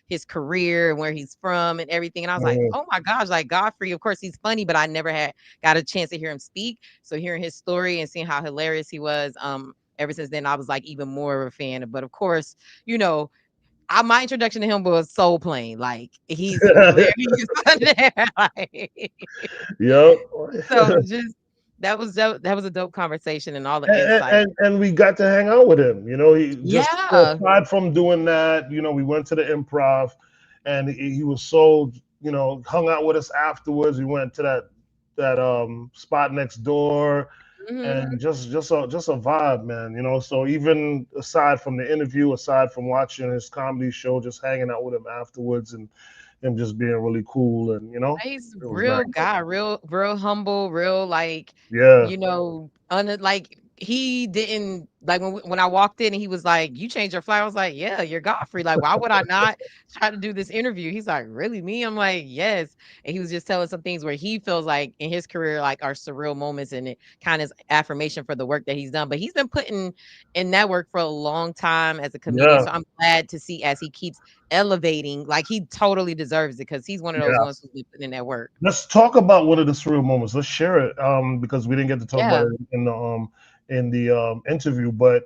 his career and where he's from and everything. And I was like, Mhm. oh my gosh, like Godfrey, of course he's funny, but I never had got a chance to hear him speak. So hearing his story and seeing how hilarious he was, ever since then I was like even more of a fan. But of course, you know, my introduction to him was Soul Plane. Like he's hilarious on there. Like, Yep. so just that was a dope conversation and all the and, insight. and and we got to hang out with him. He just Yeah. aside from doing that, we went to the improv, and he was so hung out with us afterwards. We went to that spot next door, Mhm. and just a vibe, man. So even aside from the interview, aside from watching his comedy show, just hanging out with him afterwards, and him just being really cool, and He's it was nice. real guy, real humble, real like, Yeah, like he didn't like when I walked in and he was like, "You changed your flag." I was like, "Yeah, you're Godfrey. Like, why would I not try to do this interview?" He's like, "Really, me?" I'm like, "Yes." And he was just telling some things where he feels like in his career like are surreal moments, and it kind of is affirmation for the work that he's done. But he's been putting in that work for a long time as a comedian. yeah, So I'm glad to see as he keeps elevating, like he totally deserves it because he's one of those yeah. ones who's been putting in that work. Let's talk about one of the surreal moments. Let's share it, because we didn't get to talk about Yeah. it in the interview. But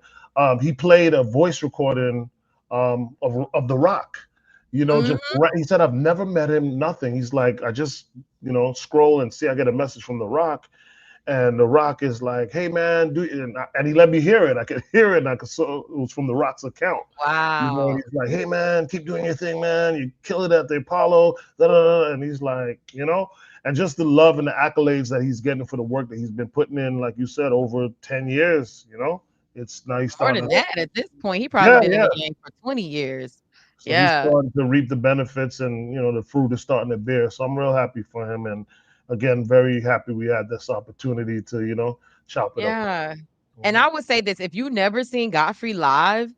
he played a voice recording of The Rock. Just Mhm. he said, "I've never met him. Nothing." He's like, "I just scroll and see I get a message from The Rock." And The Rock is like, "Hey man, and he let me hear it. I could hear it, and I could so it was from The Rock's account. And Wow. he's like, "Hey man, keep doing your thing, man. You kill it at the Apollo." Da, da, da. And he's like, and just the love and the accolades that he's getting for the work that he's been putting in, like you said, over 10 years. It's now he's More starting than to, that, at this point, he probably yeah, been in yeah. the game for 20 years. So he's Yeah. starting to reap the benefits, and the fruit is starting to bear. So I'm real happy for him, and again, very happy we had this opportunity to chop it up. Yeah. And Mhm. I would say this, if you never seen Godfrey live,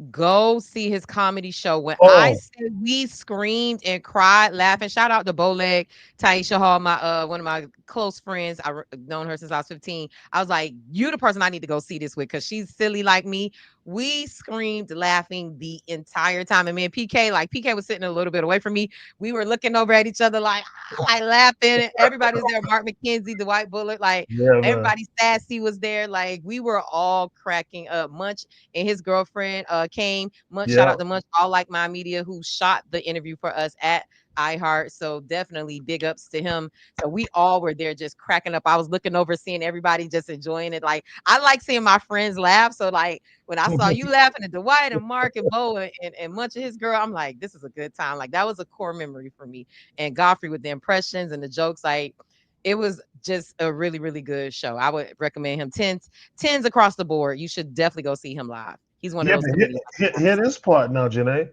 go see his comedy show. When I Oh, said we screamed and cried laughing, shout out to Bowleg, Taisha Hall, my one of my close friends. I've known her since I was 15. I was like, you the person I need to go see this with because she's silly like me. We screamed laughing the entire time. And me and PK, like PK was sitting a little bit away from me. We were looking over at each other like, like laughing. Everybody was there. Mark McKenzie, the white bullet, like yeah, man. everybody sassy was there. Like we were all cracking up. Munch and his girlfriend came. Munch, shout Yeah. out to Munch, all like my media, who shot the interview for us at iHeart. So definitely big ups to him. So we all were there just cracking up. I was looking over, seeing everybody just enjoying it. Like I like seeing my friends laugh. So like when I saw you laughing at Dwight and Mark and Bo and Munch and his girl, I'm like, this is a good time. Like that was a core memory for me. And Godfrey with the impressions and the jokes, like it was just a really, really good show. I would recommend him tens across the board. You should definitely go see him live. He's one of Yeah, those but hear, comedians I hear, have to hear this part now, Janae.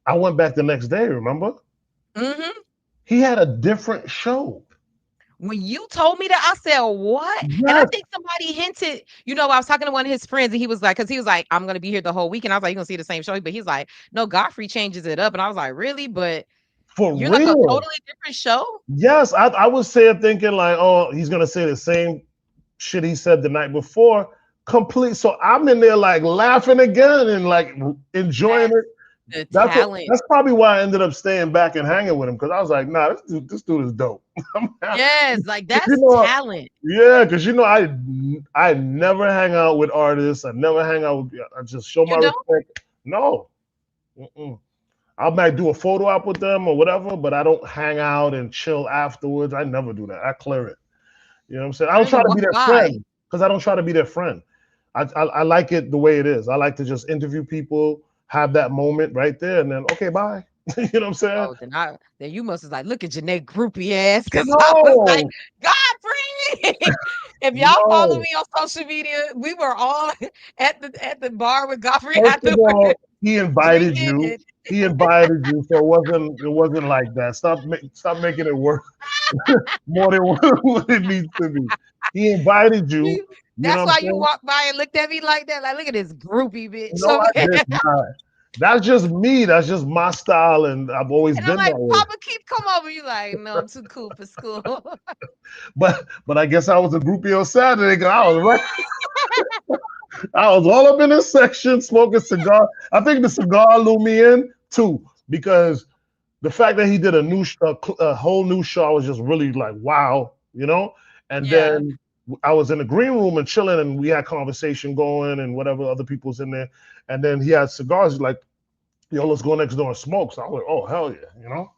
I went back the next day, remember? see. Mhm. He had a different show. When you told me that, I said, "What?" And I Yes, think somebody hinted, I was talking to one of his friends, and he was like, because he was like, "I'm gonna be here the whole week," and I was like, "You gonna see the same show?" But he's like, "No, Godfrey changes it up," and I was like, "Really?" But for you're like a real. totally different show. Yes, I was saying thinking like, oh, he's gonna say the same shit he said the night before. Complete. So I'm in there like laughing again and like enjoying That's it. the That's what. talent. That's probably why I ended up staying back and hanging with him because I was like, nah, this dude is dope. Yes, like You that's know, talent. yeah, because I never hang out with artists. I never hang out with. I just show my You don't? respect. No, mm-mm. I might do a photo op with them or whatever, but I don't hang out and chill afterwards. I never do that. I clear it. You know what I'm saying? I don't try Really? to be their Why? friend because I don't try to be their friend. I like it the way it is. I like to just interview people, have that moment right there, and then okay, bye. You know what I'm saying? Oh, then you must have like, look at Janae groupie ass, because I was like, No, Godfrey. If y'all follow No. me on social media, we were all at the bar with Godfrey First of afterwards, all, he invited drinking. you. He invited you, so it wasn't like that. Stop making it work more than what it needs to be. He invited you. You know That's what I'm why you saying? walked by and looked at me like that. Like, look at this groupie bitch No, over I here. did not. That's just me. That's just my style, and I've always And I'm been like, that way. Papa, keep come over. You like, no, I'm too cool for school. But I guess I was a groupie on Saturday because I was right. I was all up in this section smoking cigar. I think the cigar blew me in too because the fact that he did a whole new show, I was just really like, wow, you know. And Yeah. then I was in the green room and chilling, and we had conversation going, and whatever other people was in there. And then he had cigars. He's like, yo, let's go next door and smoke. So I was like, oh hell yeah, you know.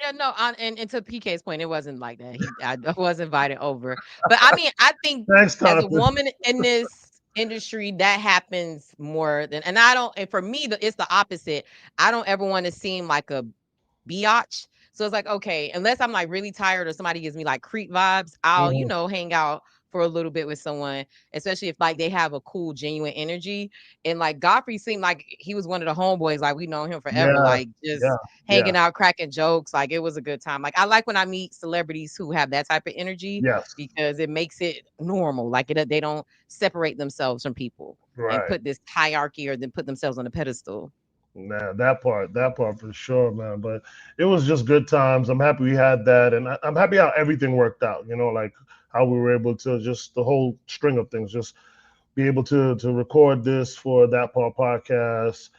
Yeah, no, and to PK's point, it wasn't like that. I was invited over, but I mean, I think Thanks, as a Thompson. woman in this industry, that happens more than. And I don't. And for me, it's the opposite. I don't ever want to seem like a biatch. So it's like, okay, unless I'm like really tired or somebody gives me like creep vibes, I'll, Mhm. hang out for a little bit with someone, especially if like they have a cool, genuine energy. And like Godfrey seemed like he was one of the homeboys, like we known him forever, Yeah, like yeah, just yeah. hanging out, cracking jokes. Like it was a good time. Like I like when I meet celebrities who have that type of energy Yes, because it makes it normal. Like they don't separate themselves from people and right. put this hierarchy or then put themselves on a pedestal. Nah, that part for sure, man. But it was just good times. I'm happy we had that, and I'm happy how everything worked out. You know, like how we were able to just the whole string of things, just be able to record this for that part podcast,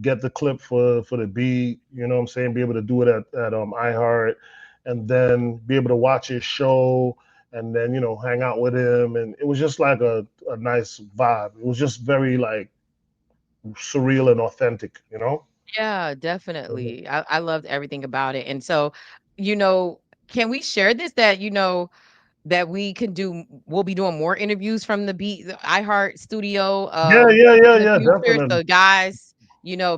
get the clip for the beat. You know what I'm saying? Be able to do it at iHeart, and then be able to watch his show, and then hang out with him, and it was just like a nice vibe. It was just very like surreal and authentic. You know. Yeah, Mhm. definitely. I loved everything about it. And so, can we share this that that we'll be doing more interviews from the iHeart studio Yeah, yeah, yeah, in the yeah, future. definitely, So guys,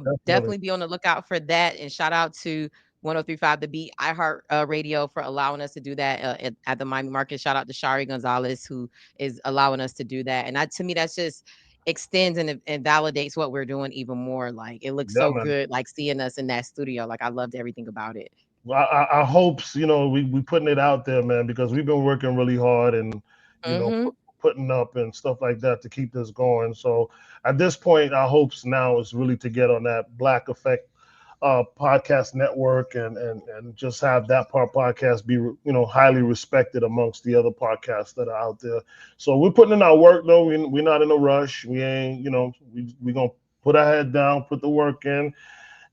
definitely. definitely be on the lookout for that. And shout out to 1035 The Beat iHeart Radio for allowing us to do that at the Miami Market. Shout out to Shari Gonzalez who is allowing us to do that. And to me, that's just extends and validates what we're doing even more. Like it looks Yeah, so man. good, like seeing us in that studio. Like I loved everything about it. Well, our hopes, we putting it out there, man, because we've been working really hard and Hmm. putting up and stuff like that to keep this going. So at this point, our hopes now is really to get on that Black Effect podcast network and just have that podcast be highly respected amongst the other podcasts that are out there. So we're putting in our work though. We're not in a rush. We ain't we gonna put our head down, put the work in,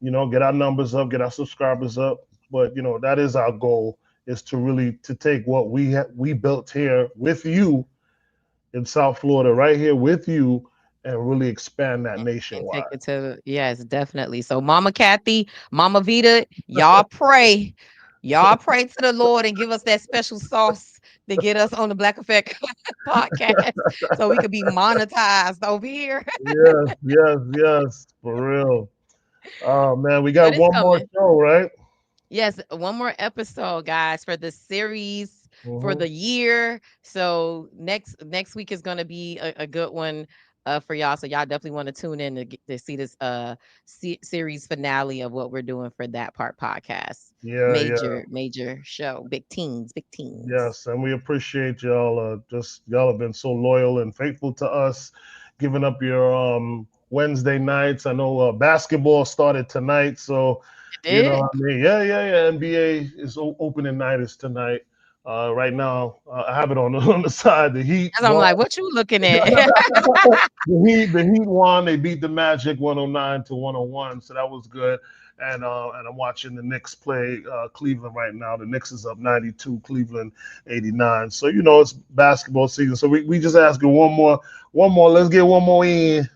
get our numbers up, get our subscribers up. But that is our goal, is to really to take what we built here with you in South Florida, right here with you, and really expand that And take nationwide. it to, yes, definitely. So Mama Kathy, Mama Vita, y'all pray to the Lord and give us that special sauce to get us on the Black Effect podcast so we could be monetized over here. Yes, yes, yes, for real. Oh man, we got But it's one more coming. show, right? Yes, one more episode, guys, for the series for Hmm. the year. So next week is going to be a good one for y'all. So y'all definitely want to tune in to see this series finale of what we're doing for that part podcast. Yeah, yeah, Major show, big teams, big teams. yes, and we appreciate y'all. Just y'all have been so loyal and faithful to us, giving up your Wednesday nights. I know basketball started tonight, so Did I mean, yeah, yeah, yeah. NBA is opening night is tonight. Right now, I have it on on the side. The Heat because I'm won. like, what you looking at? The Heat won. They beat the Magic 109-101, so that was good. And I'm watching the Knicks play Cleveland right now. The Knicks is up 92, Cleveland 89. So it's basketball season. So we just asking one more. Let's get one more in.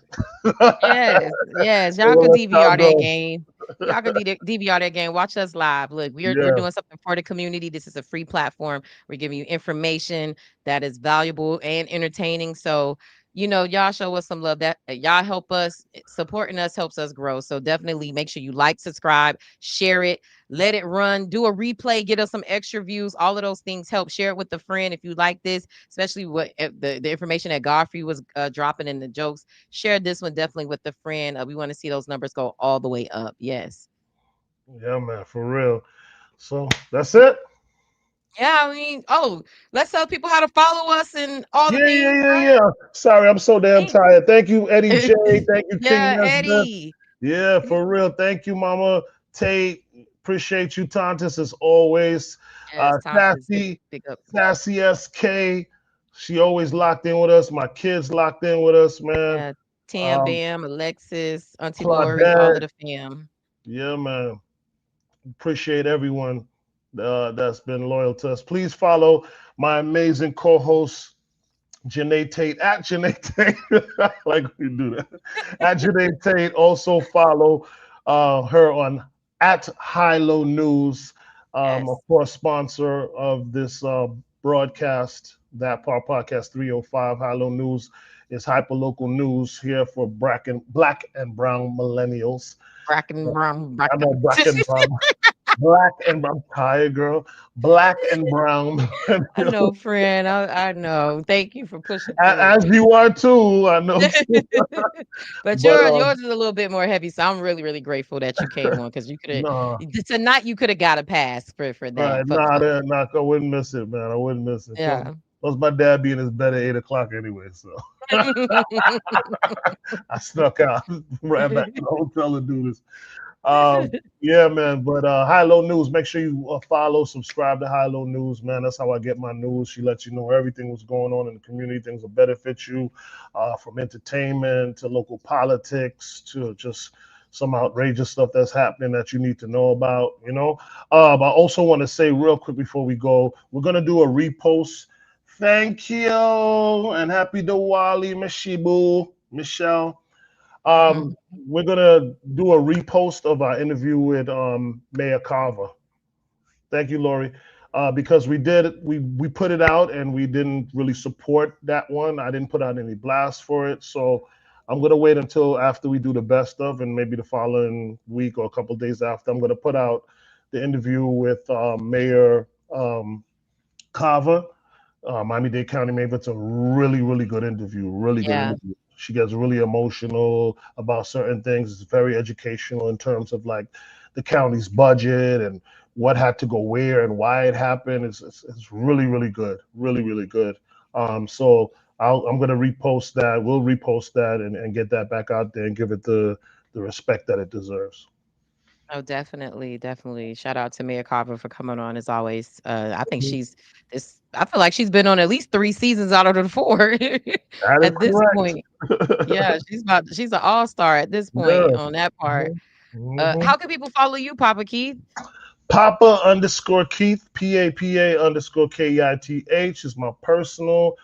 Yes, yes. Y'all We'll could let y'all DVR that go. game. Y'all could DVR that game. Watch us live. Look, we're Yeah, doing something for the community. This is a free platform. We're giving you information that is valuable and entertaining. So you know, y'all show us some love. That y'all help us. Supporting us helps us grow. So definitely make sure you like, subscribe, share it, let it run, do a replay, get us some extra views. All of those things help. Share it with a friend if you like this, especially what the information that Godfrey was dropping in the jokes. Share this one definitely with a friend. We want to see those numbers go all the way up. Yes. Yeah, man, for real. So that's it. Yeah, I mean, oh, let's tell people how to follow us and all the Yeah, yeah, things, yeah, right? yeah. Sorry, I'm so damn Thanks. tired. Thank you, Eddie J. Thank you, King Yeah, Nesbitt. Eddie. Yeah, for real. Thank you, Mama Tate. Appreciate you, Tontis, as always. Yes, Tantas, big, Sassy, big up. Sassy SK. She always locked in with us. My kids locked in with us, man. Yeah, Tam Um, Bam, Alexis, Auntie Lori, all of Claudette. the fam. Yeah, man. Appreciate everyone that's been loyal to us. Please follow my amazing co-host Janae Tate at Janae Tate. I like we do that. At Janae Tate. Also follow her on at High Low News. Of Yes. course, sponsor of this broadcast, that part podcast 305. High Low News is hyperlocal news here for black and brown millennials. Bracken, Brum, I know Bracken. black and brown, black and brown, tired girl, black and brown I know, millennials. friend. I know. Thank you for pushing through. As you are too, I know too. But But yours is a little bit more heavy, so I'm really, really grateful that you came on because you could nah, have tonight you could have got a pass for right, that. nah, nah, I wouldn't miss it, man. I wouldn't miss it. Yeah. Plus my dad be in his bed at 8 o'clock anyway, so I snuck out, ran back to the hotel to do this. Yeah, man. But High Low News, make sure you follow, subscribe to High Low News, man. That's how I get my news. She lets you know everything that's going on in the community, things that benefit you, from entertainment to local politics to just some outrageous stuff that's happening that you need to know about. I also want to say real quick before we go, we're gonna do a repost. Thank you and happy Diwali, Mishibu, Michelle. Um, we're gonna do a repost of our interview with Mayor Carver. Thank you, Lori. Because we put it out and we didn't really support that one. I didn't put out any blasts for it, so I'm gonna wait until after we do the best of, and maybe the following week or a couple days after, I'm gonna put out the interview with Mayor Carver, Miami-Dade County Mayor. It's a really, really good interview. Really good Yeah. interview. She gets really emotional about certain things. It's very educational in terms of like the county's budget and what had to go where and why it happened. It's really, really good. Really, really good. So I'm going to repost that. We'll repost that and get that back out there and give it the respect that it deserves. Oh, definitely, definitely. Shout out to Mia Carver for coming on as always. I think Mhm. she's this. I feel like she's been on at least 3 seasons out of the four That is at this point. correct. Yeah, she's an all-star at this Yeah. point on that part. Mhm. Mhm. How can people follow you, Papa Keith? Papa underscore Keith, PAPA underscore KITH is my personal.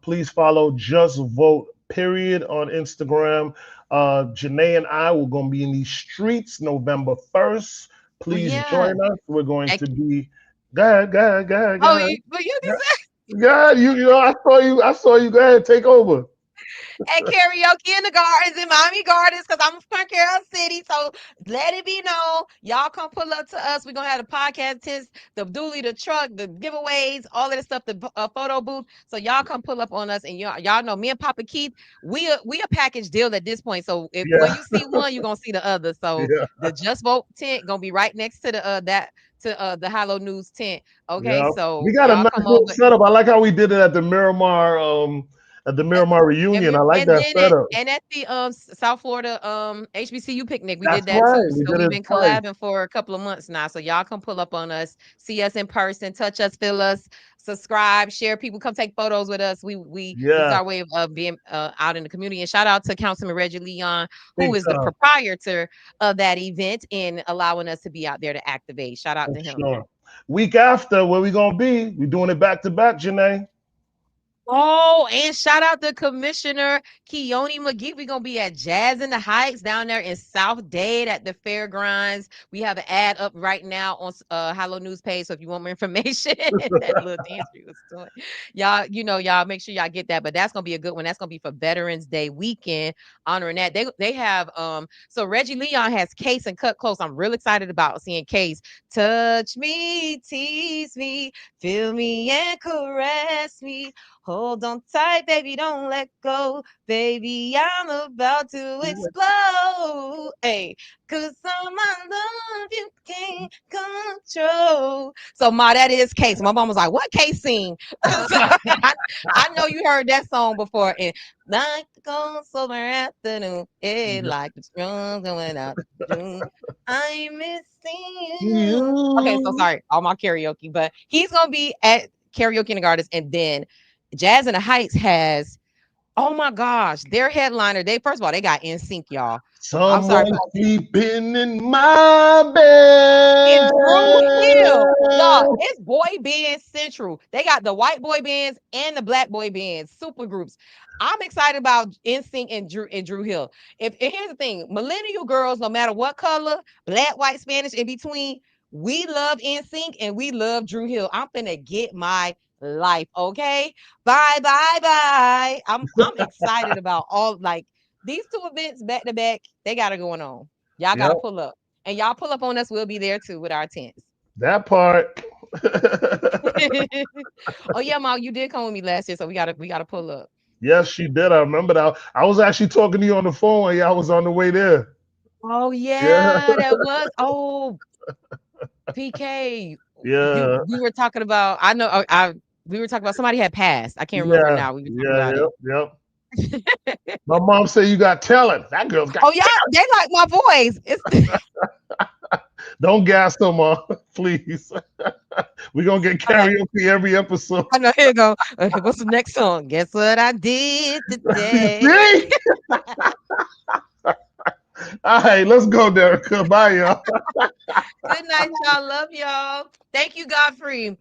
Please follow Just Vote, period, on Instagram. Janae and I will going to be in these streets November 1st. Oh Please yeah. join us. We're going And, to be. Go ahead, go ahead, go ahead, go oh, ahead. but you can say Go ahead. I saw you. Go ahead, take over. at karaoke in the gardens in Miami Gardens because I'm from Carroll City. So let it be known. Y'all come pull up to us. We're gonna have the podcast tents, the dually, the truck, the giveaways, all of the stuff, the photo booth. So y'all come pull up on us, and y'all know me and Papa Keith. We a package deal at this point. So if when Yeah, you see one, you're gonna see the other. So yeah, the Just Vote tent gonna be right next to the Hollow News tent. Okay, yeah. We so got a y'all nice come little over. setup. I like how we did it at the Miramar. At the Miramar And reunion. we I like and that then setup. at the South Florida HBCU picnic, we That's did that right. too. We So did we've it been twice. collabing for a couple of months now. So y'all come pull up on us, see us in person, touch us, feel us, subscribe, share. People come take photos with us. This is Yeah, our way of being out in the community. And shout out to Councilman Reggie Leon, who big is the time proprietor of that event and allowing us to be out there to activate. Shout out for to him. sure. Week after, where we gonna be? We doing it back to back, Janae. Oh, and shout out to Commissioner Keone McGee. We're gonna be at Jazz in the Heights down there in South Dade at the fairgrounds. We have an ad up right now on Hello News page. So if you want more information, that little dance we was doing, y'all, y'all make sure y'all get that. But that's gonna be a good one. That's gonna be for Veterans Day weekend, honoring that. They have so Reggie Leon has Case and Cut Close. I'm real excited about seeing Case. Touch me, tease me, feel me, and caress me. Hold on tight, baby, don't let go. Baby, I'm about to explode. Hey, cause all my love you can't control. So, Ma, that is Case. My mom was like, what Case sing? So, I know you heard that song before. And like the cold summer afternoon, like the sun going out. I'm missing you. Okay, so You. sorry, all my karaoke, but he's gonna be at Karaoke in the Gardens, and then Jazz in the Heights has, oh my gosh, their headliner. They first of all, they got NSYNC, y'all. I'm sorry, Someone folks. sleeping in my In bed. Drew Hill, y'all, it's boy band central. They got the white boy bands and the black boy bands, super groups. I'm excited about NSYNC and Drew Hill. And here's the thing, millennial girls, no matter what color, black, white, Spanish, in between, we love NSYNC and we love Drew Hill. I'm finna get my life, okay? Bye, bye, bye. I'm excited about all like these two events back to back. They got it going on. Y'all gotta Yep, pull up. And y'all pull up on us. We'll be there too with our tents. that part. Oh yeah, Ma, you did come with me last year, so we gotta pull up. Yes, she did. I remember that. I was actually talking to you on the phone while y'all was on the way there. Oh Yeah, yeah, that was. Oh, PK. yeah, We were talking about. I know. I we were talking about somebody had passed. I can't remember yeah, now. We were talking yeah, about yep, it. yep. My mom said you got talent. That girl's got Oh yeah, they like my voice. It's Don't gas them on, please. We're gonna get all right. karaoke every episode. I know. Here you go. What's the next song? Guess what I did today? See? All right, let's go, Derek. Bye, y'all. Good night, y'all. Love y'all. Thank you, Godfrey.